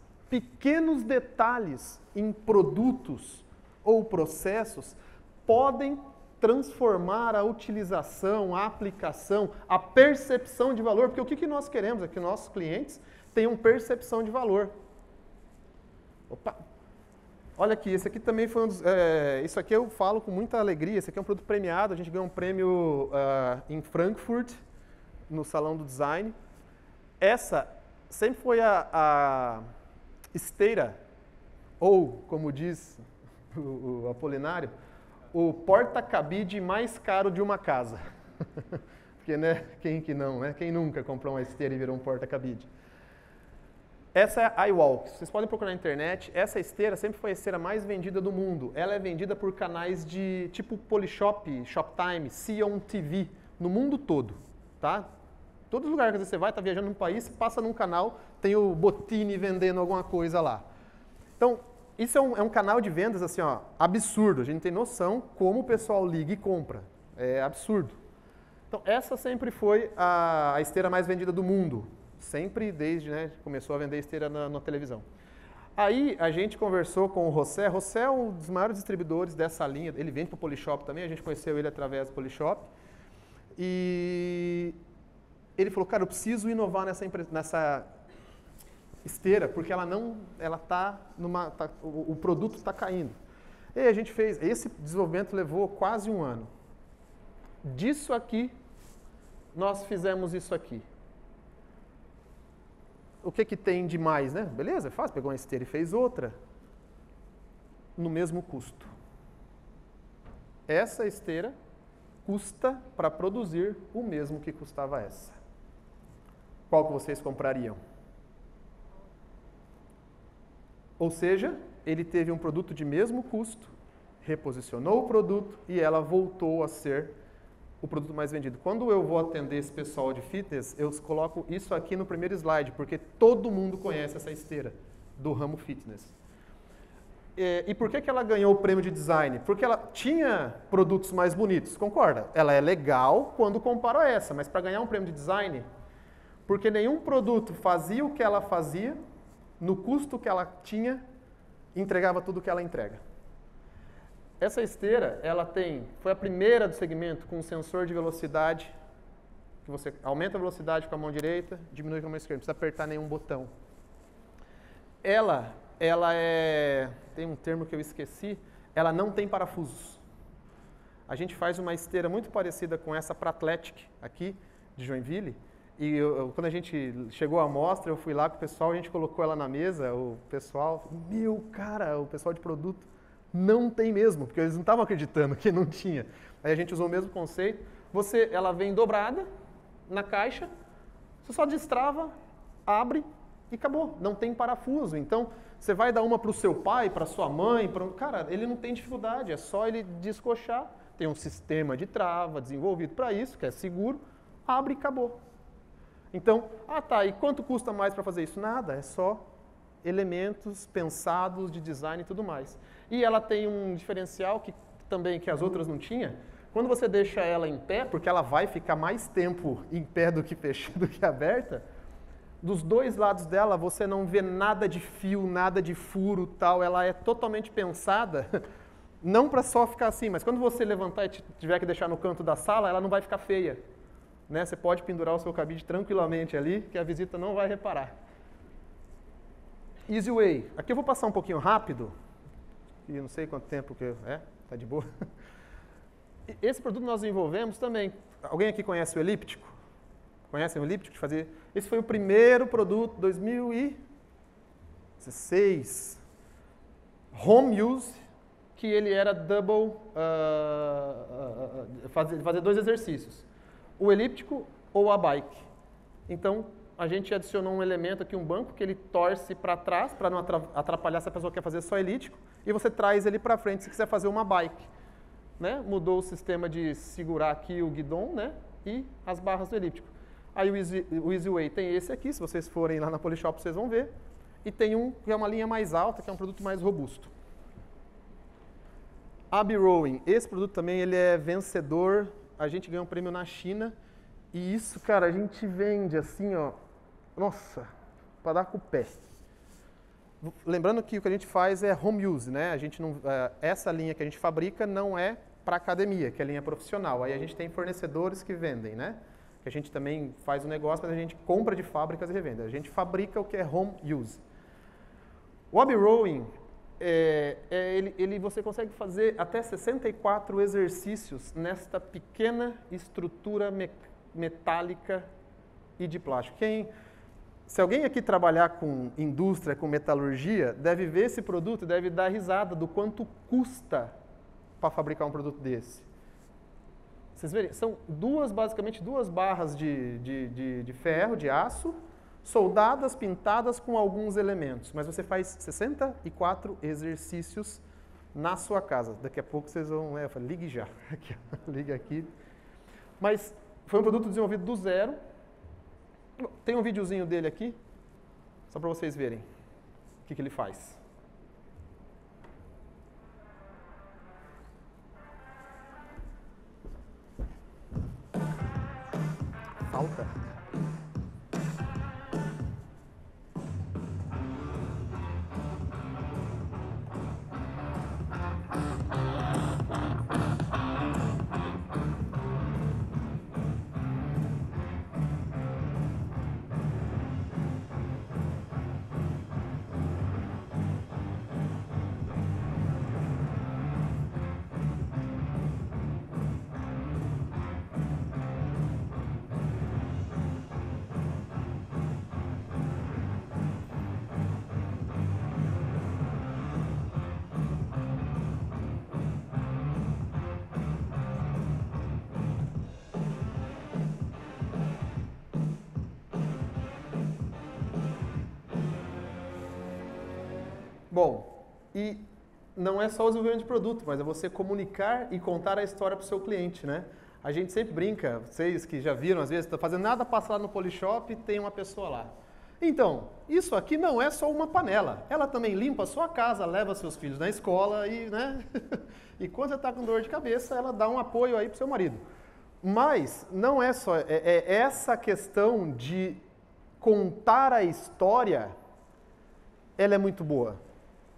em produtos ou processos podem transformar a utilização, a aplicação, a percepção de valor, porque o que nós queremos é que nossos clientes tenham percepção de valor. Opa! Olha aqui, esse aqui também foi isso aqui eu falo com muita alegria, esse aqui é um produto premiado, a gente ganhou um prêmio em Frankfurt, no Salão do Design. Essa sempre foi a esteira, ou, como diz o Apolinário, o porta-cabide mais caro de uma casa. Porque, né, quem que não, né? Quem nunca comprou uma esteira e virou um porta-cabide? Essa é a iWalk. Vocês podem procurar na internet. Essa esteira sempre foi a esteira mais vendida do mundo. Ela é vendida por canais de tipo Polishop, Shoptime, See on TV, no mundo todo, tá? Todos os lugares que você vai, está viajando num país, passa num canal, tem o Bottini vendendo alguma coisa lá. Então, isso é um canal de vendas assim, ó, absurdo. A gente tem noção como o pessoal liga e compra. É absurdo. Então, essa sempre foi a esteira mais vendida do mundo. Sempre desde, né, começou a vender esteira na televisão. Aí a gente conversou com o José. José é um dos maiores distribuidores dessa linha. Ele vende para o Polishop também. A gente conheceu ele através do Polishop. E ele falou, cara, eu preciso inovar nessa esteira, porque o produto está caindo. E aí a gente fez, esse desenvolvimento levou quase um ano. Disso aqui, nós fizemos isso aqui. O que tem de mais, né? Beleza, é fácil, pegou uma esteira e fez outra. No mesmo custo. Essa esteira custa para produzir o mesmo que custava essa. Qual que vocês comprariam? Ou seja, ele teve um produto de mesmo custo, reposicionou o produto e ela voltou a ser o produto mais vendido. Quando eu vou atender esse pessoal de fitness, eu coloco isso aqui no primeiro slide, porque todo mundo conhece essa esteira do ramo fitness. E por que ela ganhou o prêmio de design? Porque ela tinha produtos mais bonitos, concorda? Ela é legal quando compara a essa, mas para ganhar um prêmio de design, porque nenhum produto fazia o que ela fazia, no custo que ela tinha, entregava tudo o que ela entrega. Essa esteira, foi a primeira do segmento com um sensor de velocidade, que você aumenta a velocidade com a mão direita, diminui com a mão esquerda, não precisa apertar nenhum botão. Ela tem um termo que eu esqueci, ela não tem parafusos. A gente faz uma esteira muito parecida com essa para Athletic, aqui, de Joinville, e quando a gente chegou à mostra, eu fui lá com o pessoal, a gente colocou ela na mesa, o pessoal, o pessoal de produto, não tem mesmo, porque eles não estavam acreditando que não tinha. Aí a gente usou o mesmo conceito, ela vem dobrada na caixa, você só destrava, abre e acabou, não tem parafuso. Então, você vai dar uma para o seu pai, para sua mãe, cara, ele não tem dificuldade, é só ele descoxar, tem um sistema de trava desenvolvido para isso, que é seguro, abre e acabou. Então, e quanto custa mais para fazer isso? Nada, é só elementos pensados de design e tudo mais. E ela tem um diferencial que as outras não tinham. Quando você deixa ela em pé, porque ela vai ficar mais tempo em pé do que fechada, do que aberta, dos dois lados dela você não vê nada de fio, nada de furo, tal. Ela é totalmente pensada, não para só ficar assim, mas quando você levantar e tiver que deixar no canto da sala, ela não vai ficar feia. Né? Você pode pendurar o seu cabide tranquilamente ali, que a visita não vai reparar. Easy Way. Aqui eu vou passar um pouquinho rápido, e não sei quanto tempo que tá de boa. Esse produto nós desenvolvemos também. Alguém aqui conhece o elíptico? Conhecem o elíptico? Esse foi o primeiro produto, 2016, home use, que ele era double, fazer dois exercícios. O elíptico ou a bike. Então, a gente adicionou um elemento aqui, um banco, que ele torce para trás, para não atrapalhar se a pessoa quer fazer só elíptico, e você traz ele para frente se quiser fazer uma bike. Né? Mudou o sistema de segurar aqui o guidon, né? E as barras do elíptico. Aí o Easy Way tem esse aqui, se vocês forem lá na Polishop vocês vão ver. E tem um que é uma linha mais alta, que é um produto mais robusto. Abbey Rowing, esse produto também ele é vencedor. A gente ganhou um prêmio na China e isso, cara, a gente vende assim, ó, nossa, para dar com o pé. Lembrando que o que a gente faz é home use, né? A gente não, essa linha que a gente fabrica não é para academia, que é a linha profissional. Aí a gente tem fornecedores que vendem, né? Que a gente também faz o negócio, mas a gente compra de fábricas e revende. A gente fabrica o que é home use. O Abbey Rowing, você consegue fazer até 64 exercícios nesta pequena estrutura metálica e de plástico. Se alguém aqui trabalhar com indústria, com metalurgia, deve ver esse produto e deve dar risada do quanto custa para fabricar um produto desse. Vocês verem, são basicamente duas barras de ferro, de aço, soldadas, pintadas com alguns elementos, mas você faz 64 exercícios na sua casa. Daqui a pouco vocês vão, eu falo, ligue já, aqui, liga aqui. Mas foi um produto desenvolvido do zero. Tem um videozinho dele aqui, só para vocês verem o que ele faz. alta. Bom, e não é só o desenvolvimento de produto, mas é você comunicar e contar a história para o seu cliente, né? A gente sempre brinca, vocês que já viram, às vezes, está fazendo nada, passa lá no Polishop e tem uma pessoa lá. Então, isso aqui não é só uma panela. Ela também limpa a sua casa, leva seus filhos na escola e, né? E quando você está com dor de cabeça, ela dá um apoio aí para o seu marido. Mas não é só, é essa questão de contar a história, ela é muito boa.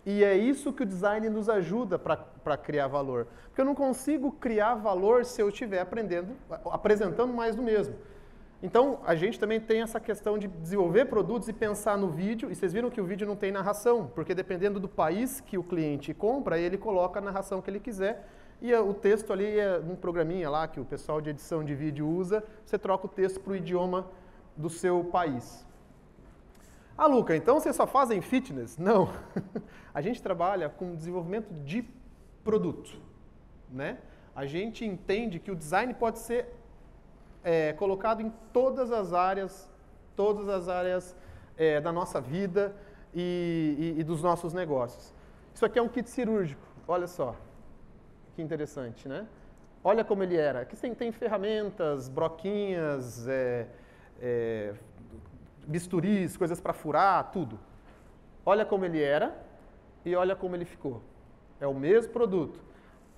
E é isso que o design nos ajuda para criar valor. Porque eu não consigo criar valor se eu estiver apresentando mais do mesmo. Então, a gente também tem essa questão de desenvolver produtos e pensar no vídeo. E vocês viram que o vídeo não tem narração, porque dependendo do país que o cliente compra, ele coloca a narração que ele quiser. E o texto ali é um programinha lá que o pessoal de edição de vídeo usa. Você troca o texto para o idioma do seu país. Ah, Luca, então vocês só fazem fitness? Não. A gente trabalha com desenvolvimento de produto, né? A gente entende que o design pode ser colocado em todas as áreas da nossa vida e dos nossos negócios. Isso aqui é um kit cirúrgico, olha só, que interessante, né? Olha como ele era. Aqui tem ferramentas, broquinhas, bisturis, coisas para furar, tudo. Olha como ele era e olha como ele ficou. É o mesmo produto.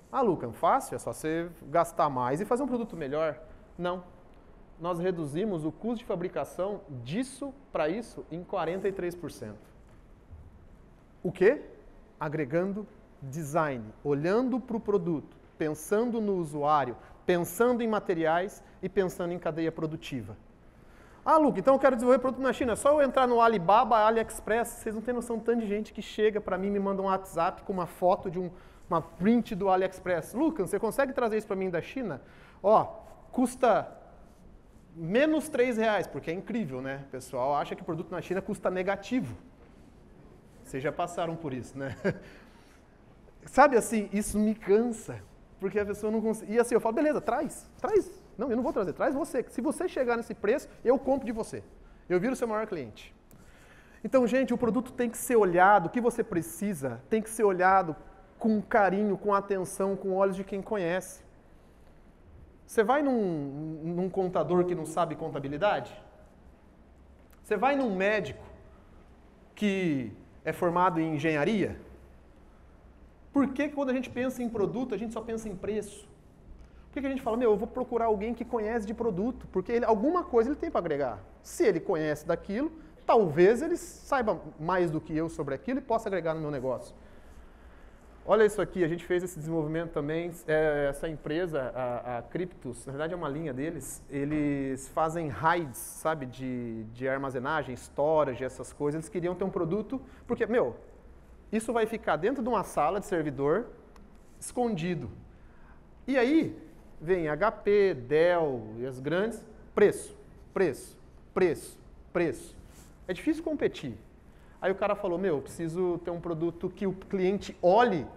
Ah, Luca, fácil, é só você gastar mais e fazer um produto melhor. Não. Nós reduzimos o custo de fabricação disso para isso em 43%. O quê? Agregando design, olhando para o produto, pensando no usuário, pensando em materiais e pensando em cadeia produtiva. Ah, Luca, então eu quero desenvolver produto na China. É só eu entrar no Alibaba, AliExpress. Vocês não têm noção tanto de gente que chega para mim e me manda um WhatsApp com uma foto de uma print do AliExpress. Luca, você consegue trazer isso para mim da China? Ó, custa menos R$3, porque é incrível, né? O pessoal acha que o produto na China custa negativo. Vocês já passaram por isso, né? Sabe assim, isso me cansa, porque a pessoa não consegue. E assim, eu falo, beleza, traz. Não, eu não vou trazer, traz você. Se você chegar nesse preço, eu compro de você. Eu viro o seu maior cliente. Então, gente, o produto tem que ser olhado, o que você precisa tem que ser olhado com carinho, com atenção, com olhos de quem conhece. Você vai num contador que não sabe contabilidade? Você vai num médico que é formado em engenharia? Por que quando a gente pensa em produto, a gente só pensa em preço? Por que a gente fala, eu vou procurar alguém que conhece de produto? Porque alguma coisa ele tem para agregar. Se ele conhece daquilo, talvez ele saiba mais do que eu sobre aquilo e possa agregar no meu negócio. Olha isso aqui, a gente fez esse desenvolvimento também, essa empresa, a Cryptus, na verdade é uma linha deles, eles fazem RAIDs, sabe, de armazenagem, storage, essas coisas, eles queriam ter um produto, porque, isso vai ficar dentro de uma sala de servidor, escondido. E aí, vem HP, Dell e as grandes, preço. É difícil competir. Aí o cara falou, eu preciso ter um produto que o cliente olhe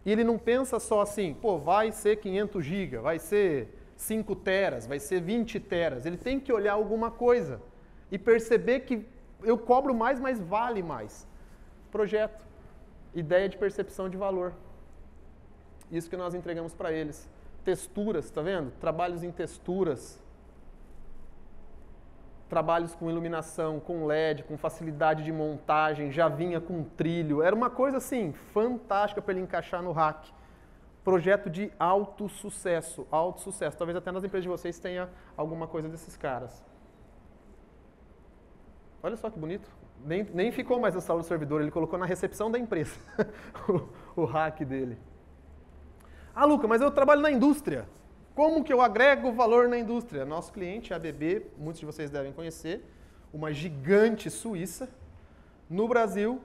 e ele não pensa só assim, vai ser 500 GB, vai ser 5 teras, vai ser 20 teras. Ele tem que olhar alguma coisa e perceber que eu cobro mais, mas vale mais. Projeto, ideia de percepção de valor. Isso que nós entregamos para eles. Texturas, tá vendo? Trabalhos em texturas. Trabalhos com iluminação, com LED, com facilidade de montagem, já vinha com trilho. Era uma coisa assim, fantástica para ele encaixar no rack. Projeto de alto sucesso, alto sucesso. Talvez até nas empresas de vocês tenha alguma coisa desses caras. Olha só que bonito. Nem ficou mais na sala do servidor, ele colocou na recepção da empresa o hack dele. Ah, Luca, mas eu trabalho na indústria. Como que eu agrego valor na indústria? Nosso cliente, a ABB, muitos de vocês devem conhecer, uma gigante suíça. No Brasil,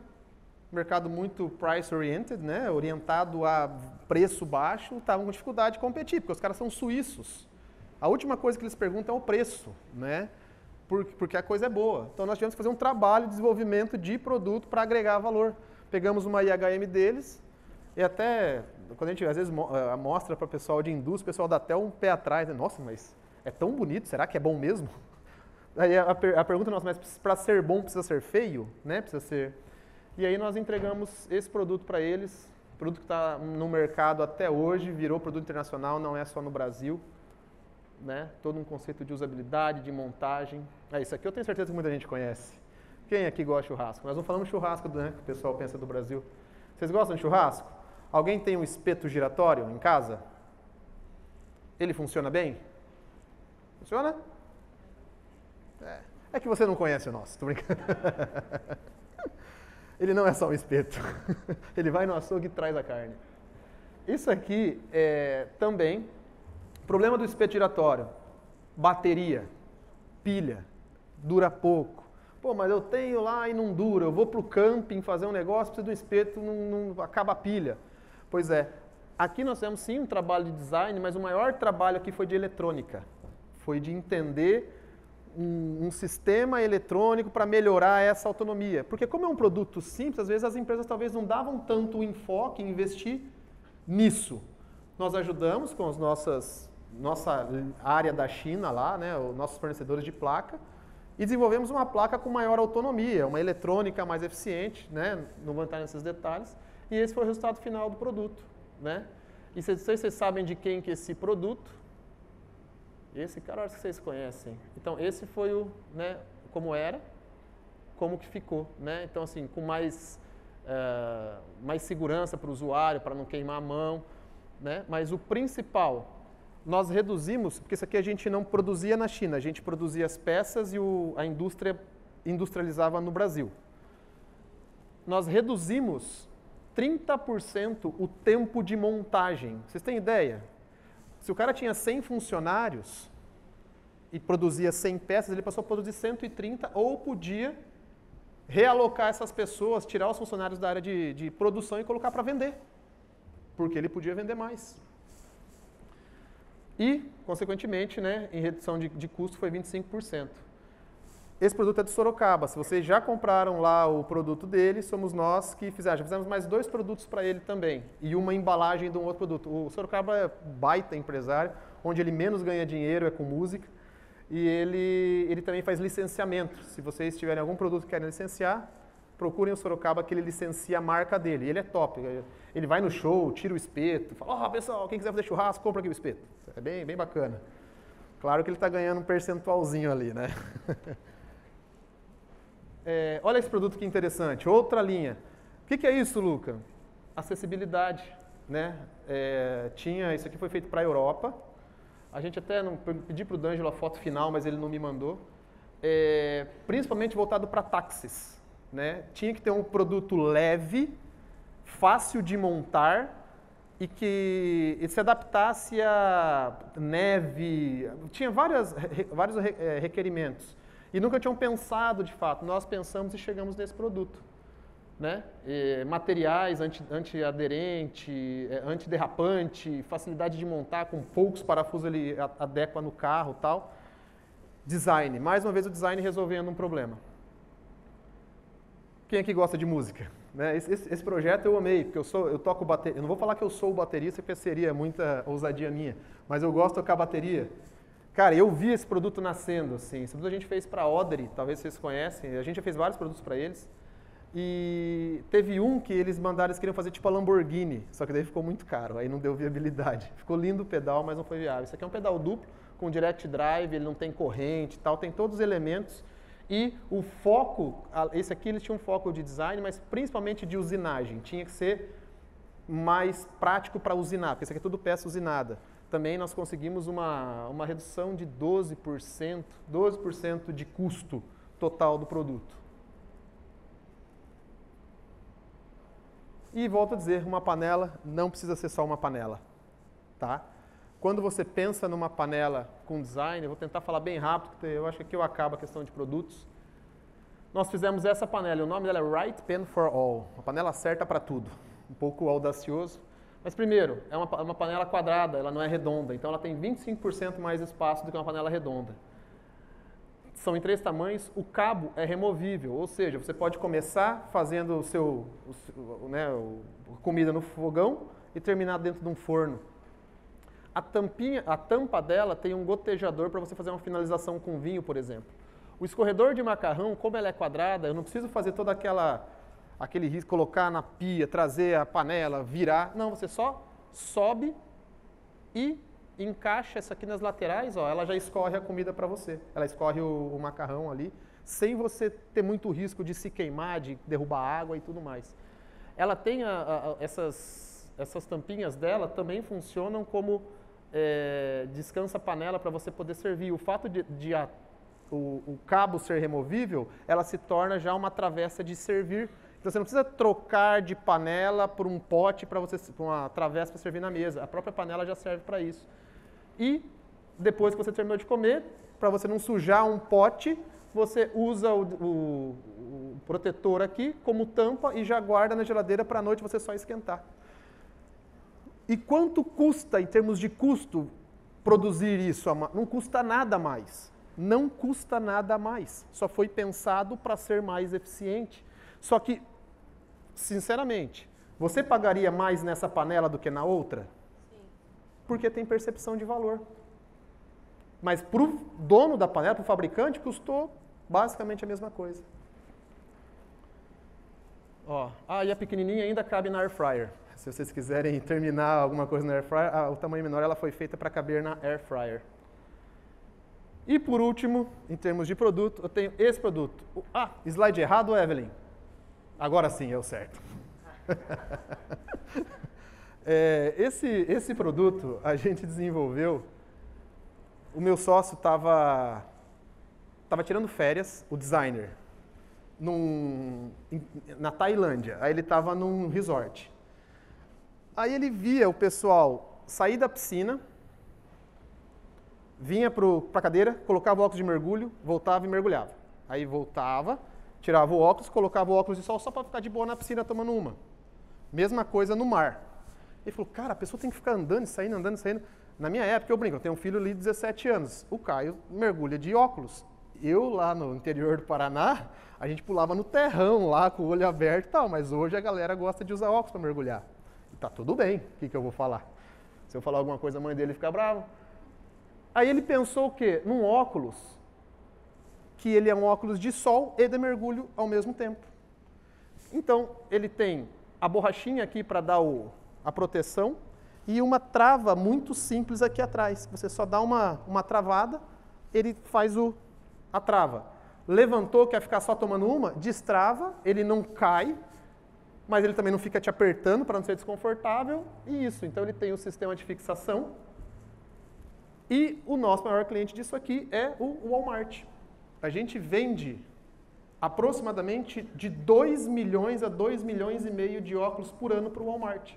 mercado muito price-oriented, né? Orientado a preço baixo, estavam com dificuldade de competir, porque os caras são suíços. A última coisa que eles perguntam é o preço, né? Porque a coisa é boa. Então nós tivemos que fazer um trabalho de desenvolvimento de produto para agregar valor. Pegamos uma IHM deles e até, quando a gente às vezes mostra para o pessoal de indústria, o pessoal dá até um pé atrás, né? Nossa, mas é tão bonito, será que é bom mesmo? Aí a pergunta nossa, mas para ser bom precisa ser feio? Né? Precisa ser... E aí nós entregamos esse produto para eles, produto que está no mercado até hoje, virou produto internacional, não é só no Brasil. Né? Todo um conceito de usabilidade, de montagem. Isso aqui eu tenho certeza que muita gente conhece. Quem aqui gosta de churrasco? Nós não falamos churrasco, né, que o pessoal pensa do Brasil. Vocês gostam de churrasco? Alguém tem um espeto giratório em casa? Ele funciona bem? Funciona? É que você não conhece o nosso, tô brincando. Ele não é só um espeto. Ele vai no açougue e traz a carne. Isso aqui é também... Problema do espeto giratório, bateria, pilha, dura pouco. Pô, mas eu tenho lá e não dura, eu vou para o camping fazer um negócio, preciso de um espeto, não acaba a pilha. Pois é, aqui nós temos sim um trabalho de design, mas o maior trabalho aqui foi de eletrônica. Foi de entender um sistema eletrônico para melhorar essa autonomia. Porque como é um produto simples, às vezes as empresas talvez não davam tanto enfoque em investir nisso. Nós ajudamos com as nossa área da China lá, né, os nossos fornecedores de placa, e desenvolvemos uma placa com maior autonomia, uma eletrônica mais eficiente, né, não vou entrar nesses detalhes, e esse foi o resultado final do produto. Né? E vocês sabem de quem que é esse produto? Esse cara, acho que vocês conhecem. Então, esse foi o, né, como era, como que ficou. Né? Então, assim, com mais segurança para o usuário, para não queimar a mão. Né? Mas o principal, nós reduzimos, porque isso aqui a gente não produzia na China, a gente produzia as peças e a indústria industrializava no Brasil. Nós reduzimos 30% o tempo de montagem. Vocês têm ideia? Se o cara tinha 100 funcionários e produzia 100 peças, ele passou a produzir 130 ou podia realocar essas pessoas, tirar os funcionários da área de produção e colocar para vender. Porque ele podia vender mais. E, consequentemente, né, em redução de custo foi 25%. Esse produto é de Sorocaba. Se vocês já compraram lá o produto dele, somos nós que fizemos. Já fizemos mais 2 produtos para ele também. E uma embalagem de um outro produto. O Sorocaba é baita empresário, onde ele menos ganha dinheiro é com música. E ele também faz licenciamento. Se vocês tiverem algum produto que querem licenciar, procurem o Sorocaba que ele licencia a marca dele. Ele é top. Ele vai no show, tira o espeto, fala, pessoal, quem quiser fazer churrasco, compra aqui o espeto. É bem bacana. Claro que ele está ganhando um percentualzinho ali, né? Olha esse produto que interessante, outra linha. O que é isso, Luca? Acessibilidade. Né? Isso aqui foi feito para a Europa. A gente até não pedi para o D'Angelo a foto final, mas ele não me mandou. Principalmente voltado para táxis. Né? Tinha que ter um produto leve, fácil de montar e que se adaptasse a neve. Tinha vários requerimentos. E nunca tinham pensado, de fato. Nós pensamos e chegamos nesse produto. Né? Materiais antiaderente, antiderrapante, facilidade de montar, com poucos parafusos ele adequa no carro e tal. Design. Mais uma vez o design resolvendo um problema. Quem aqui gosta de música? Né? Esse projeto eu amei, porque eu toco bateria. Eu não vou falar que eu sou o baterista, porque seria muita ousadia minha, mas eu gosto de tocar bateria. Cara, eu vi esse produto nascendo, assim. Esse produto a gente fez para a Odery, talvez vocês conhecem. A gente já fez vários produtos para eles. E teve um que eles queriam fazer tipo a Lamborghini, só que daí ficou muito caro, aí não deu viabilidade. Ficou lindo o pedal, mas não foi viável. Isso aqui é um pedal duplo, com direct drive, ele não tem corrente e tal, tem todos os elementos. E o foco, esse aqui eles tinham um foco de design, mas principalmente de usinagem. Tinha que ser mais prático para usinar, porque isso aqui é tudo peça usinada. Também nós conseguimos uma redução de 12% de custo total do produto. E volto a dizer, uma panela não precisa ser só uma panela, tá? Quando você pensa numa panela com design, eu vou tentar falar bem rápido, porque eu acho que aqui eu acabo a questão de produtos. Nós fizemos essa panela, o nome dela é Right Pan for All, uma panela certa para tudo. Um pouco audacioso. Mas primeiro, é uma panela quadrada, ela não é redonda, então ela tem 25% mais espaço do que uma panela redonda. São em 3 tamanhos, o cabo é removível, ou seja, você pode começar fazendo a comida no fogão e terminar dentro de um forno. A tampa dela tem um gotejador para você fazer uma finalização com vinho, por exemplo. O escorredor de macarrão, como ela é quadrada, eu não preciso fazer toda aquele risco, colocar na pia, trazer a panela, virar. Não, você só sobe e encaixa essa aqui nas laterais, ó, ela já escorre a comida para você. Ela escorre o macarrão ali, sem você ter muito risco de se queimar, de derrubar água e tudo mais. Ela tem essas tampinhas dela também funcionam como descansa-panela para você poder servir. O fato de o cabo ser removível, ela se torna já uma travessa de servir. Então você não precisa trocar de panela por um pote para uma travessa para servir na mesa. A própria panela já serve para isso. E depois que você terminou de comer, para você não sujar um pote, você usa o protetor aqui como tampa e já guarda na geladeira para a noite você só esquentar. E quanto custa, em termos de custo, produzir isso? Não custa nada mais. Não custa nada mais. Só foi pensado para ser mais eficiente. Só que, sinceramente, você pagaria mais nessa panela do que na outra? Sim. Porque tem percepção de valor. Mas para o dono da panela, para o fabricante, custou basicamente a mesma coisa. E a pequenininha ainda cabe na air fryer. Se vocês quiserem terminar alguma coisa na air fryer, o tamanho menor ela foi feita para caber na air fryer. E por último, em termos de produto, eu tenho esse produto. Slide errado, Evelyn? Agora sim, é o certo. Esse produto a gente desenvolveu. O meu sócio estava tirando férias, o designer, na Tailândia. Aí ele estava num resort. Aí ele via o pessoal sair da piscina, vinha para a cadeira, colocava o óculos de mergulho, voltava e mergulhava. Aí voltava, tirava o óculos, colocava o óculos de sol só para ficar de boa na piscina tomando uma. Mesma coisa no mar. Ele falou, cara, a pessoa tem que ficar andando e saindo, andando e saindo. Na minha época, eu brinco, eu tenho um filho ali de 17 anos. O Caio mergulha de óculos. Eu, lá no interior do Paraná, a gente pulava no terrão lá, com o olho aberto e tal, mas hoje a galera gosta de usar óculos para mergulhar. E tá tudo bem, o que eu vou falar? Se eu falar alguma coisa, a mãe dele fica brava. Aí ele pensou o quê? Num óculos, que ele é um óculos de sol e de mergulho ao mesmo tempo. Então, ele tem a borrachinha aqui para dar a proteção e uma trava muito simples aqui atrás. Você só dá uma travada, ele faz a trava. Levantou, quer ficar só tomando uma, destrava, ele não cai, mas ele também não fica te apertando para não ser desconfortável, e isso. Então ele tem o sistema de fixação. E o nosso maior cliente disso aqui é o Walmart. A gente vende aproximadamente de 2 milhões a 2 milhões e meio de óculos por ano para o Walmart.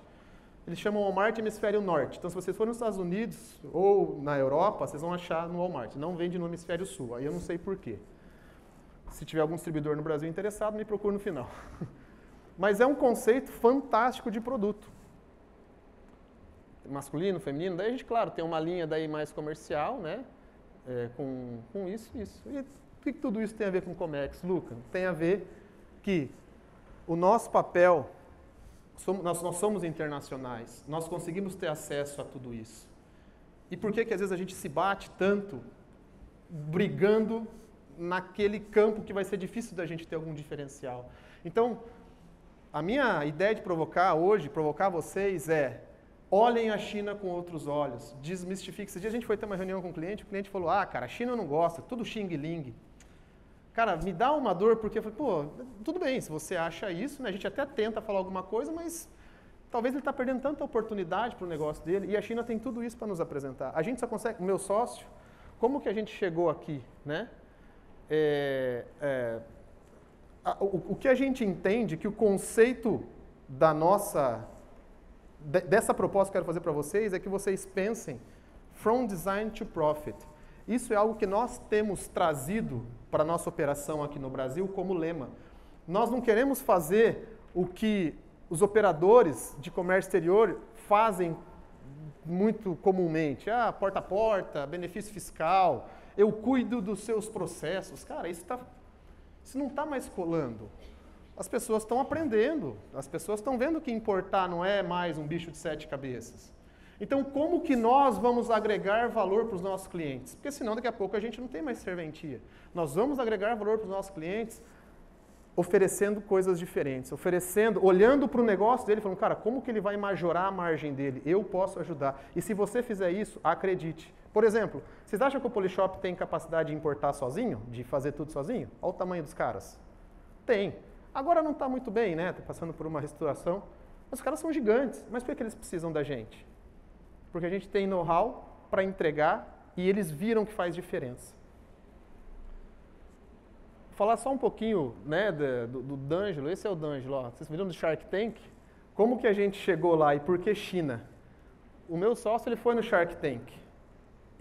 Eles chamam Walmart Hemisfério Norte. Então, se vocês forem nos Estados Unidos ou na Europa, vocês vão achar no Walmart. Não vende no Hemisfério Sul. Aí eu não sei por quê. Se tiver algum distribuidor no Brasil interessado, me procure no final. Mas é um conceito fantástico de produto. Masculino, feminino. Daí a gente, claro, tem uma linha daí mais comercial, né? Com isso. E o que tudo isso tem a ver com o Comex, Luca? Tem a ver que o nosso papel, nós somos internacionais, nós conseguimos ter acesso a tudo isso. E por que às vezes a gente se bate tanto brigando naquele campo que vai ser difícil da gente ter algum diferencial? Então, a minha ideia de provocar vocês olhem a China com outros olhos, desmistifiquem. Esse dia a gente foi ter uma reunião com o cliente falou, cara, a China não gosta, tudo xing-ling. Cara, me dá uma dor, porque eu falei, tudo bem, se você acha isso, né, a gente até tenta falar alguma coisa, mas talvez ele está perdendo tanta oportunidade para o negócio dele, e a China tem tudo isso para nos apresentar. A gente só consegue, o meu sócio, como que a gente chegou aqui, né? O que a gente entende que o conceito dessa proposta que eu quero fazer para vocês é que vocês pensem from design to profit. Isso é algo que nós temos trazido para a nossa operação aqui no Brasil como lema. Nós não queremos fazer o que os operadores de comércio exterior fazem muito comumente. Porta a porta, benefício fiscal, eu cuido dos seus processos. Cara, isso não está mais colando. As pessoas estão aprendendo, as pessoas estão vendo que importar não é mais um bicho de 7 cabeças. Então, como que nós vamos agregar valor para os nossos clientes? Porque senão, daqui a pouco, a gente não tem mais serventia. Nós vamos agregar valor para os nossos clientes oferecendo coisas diferentes, olhando para o negócio dele e falando, cara, como que ele vai majorar a margem dele? Eu posso ajudar. E se você fizer isso, acredite. Por exemplo, vocês acham que o Polishop tem capacidade de importar sozinho? De fazer tudo sozinho? Olha o tamanho dos caras. Tem. Agora não está muito bem, né? Está passando por uma reestruturação. Mas os caras são gigantes. Mas por que eles precisam da gente? Porque a gente tem know-how para entregar e eles viram que faz diferença. Vou falar só um pouquinho, né, do D'Angelo. Esse é o D'Angelo. Ó. Vocês viram do Shark Tank? Como que a gente chegou lá e por que China? O meu sócio ele foi no Shark Tank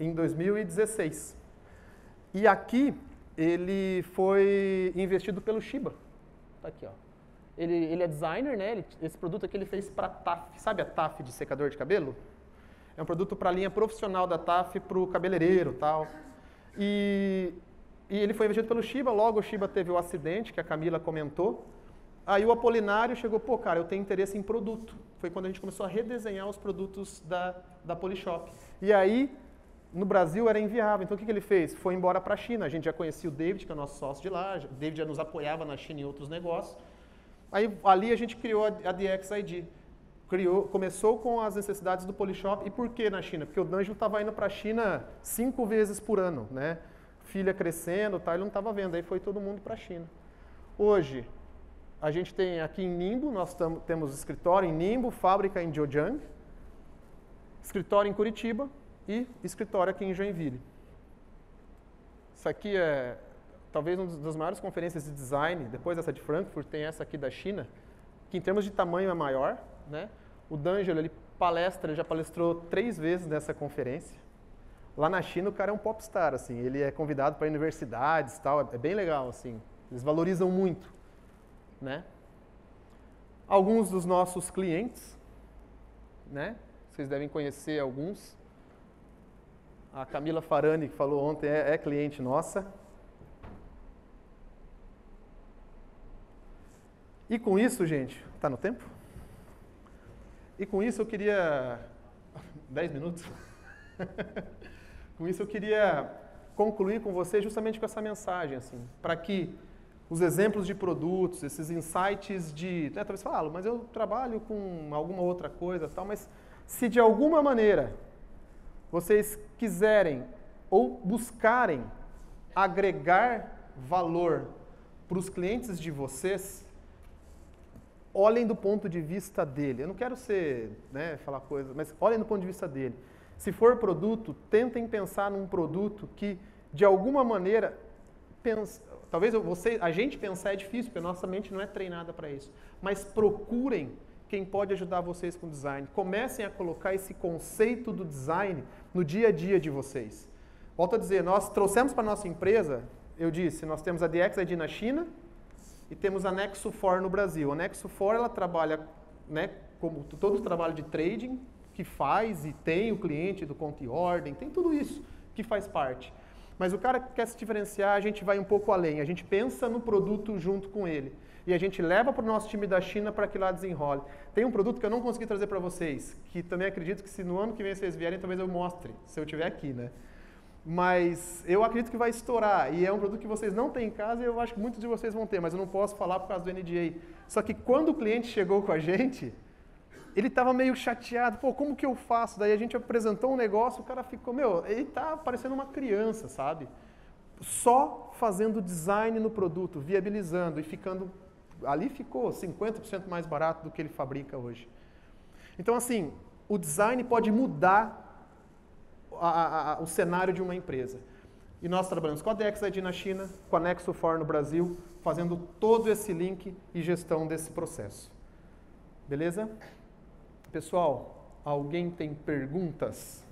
em 2016. E aqui ele foi investido pelo Shiba. Tá aqui, ó. Ele é designer, né? Esse produto aqui ele fez para TAF. Sabe a TAF de secador de cabelo? É um produto para a linha profissional da TAF para o cabeleireiro e tal. E ele foi investido pelo Shiba, logo o Shiba teve o acidente que a Camila comentou. Aí o Apolinário chegou, pô, cara, eu tenho interesse em produto. Foi quando a gente começou a redesenhar os produtos da Polishop. E aí, no Brasil era inviável. Então o que ele fez? Foi embora para a China. A gente já conhecia o David, que é o nosso sócio de lá. O David já nos apoiava na China em outros negócios. Aí ali a gente criou a DXID. Começou com as necessidades do Polishop. E por que na China? Porque o D'Angelo estava indo para a China 5 vezes por ano, né? Filha crescendo, tá, ele não estava vendo. Aí foi todo mundo para a China. Hoje, a gente tem aqui em Ningbo, nós temos escritório em Ningbo, fábrica em Zhejiang, escritório em Curitiba e escritório aqui em Joinville. Isso aqui é talvez uma das maiores conferências de design, depois dessa de Frankfurt, tem essa aqui da China, que em termos de tamanho é maior, né? O D'Angelo, ele já palestrou 3 vezes nessa conferência. Lá na China o cara é um popstar, assim, ele é convidado para universidades e tal, é bem legal, assim, eles valorizam muito, né? Alguns dos nossos clientes, né? Vocês devem conhecer alguns. A Camila Farani, que falou ontem, é cliente nossa. E com isso, gente, tá no tempo? E com isso eu queria... 10 minutos? Com isso eu queria concluir com você justamente com essa mensagem, assim, para que os exemplos de produtos, esses insights de... Né, talvez falo, mas eu trabalho com alguma outra coisa, tal, mas se de alguma maneira vocês quiserem ou buscarem agregar valor para os clientes de vocês, olhem do ponto de vista dele. Eu não quero falar coisa, mas olhem do ponto de vista dele. Se for produto, tentem pensar num produto que, de alguma maneira, talvez a gente pensar é difícil, porque a nossa mente não é treinada para isso. Mas procurem quem pode ajudar vocês com design. Comecem a colocar esse conceito do design no dia a dia de vocês. Volto a dizer, nós trouxemos para a nossa empresa, eu disse, nós temos a DXID na China e temos a Nexo4 no Brasil. A Nexo4, ela trabalha, né, como todo o trabalho de trading, que faz e tem o cliente do conta e ordem, tem tudo isso que faz parte. Mas o cara que quer se diferenciar, a gente vai um pouco além, a gente pensa no produto junto com ele. E a gente leva para o nosso time da China para que lá desenrole. Tem um produto que eu não consegui trazer para vocês, que também acredito que se no ano que vem vocês vierem, talvez eu mostre, se eu estiver aqui, né? Mas eu acredito que vai estourar, e é um produto que vocês não têm em casa e eu acho que muitos de vocês vão ter, mas eu não posso falar por causa do NDA. Só que quando o cliente chegou com a gente, ele estava meio chateado, pô, como que eu faço? Daí a gente apresentou um negócio, o cara ficou, ele tá parecendo uma criança, sabe? Só fazendo design no produto, viabilizando e ficando, ali ficou 50% mais barato do que ele fabrica hoje. Então, assim, o design pode mudar o cenário de uma empresa. E nós trabalhamos com a DexID na China, com a Nexo4 no Brasil, fazendo todo esse link e gestão desse processo. Beleza? Pessoal, alguém tem perguntas?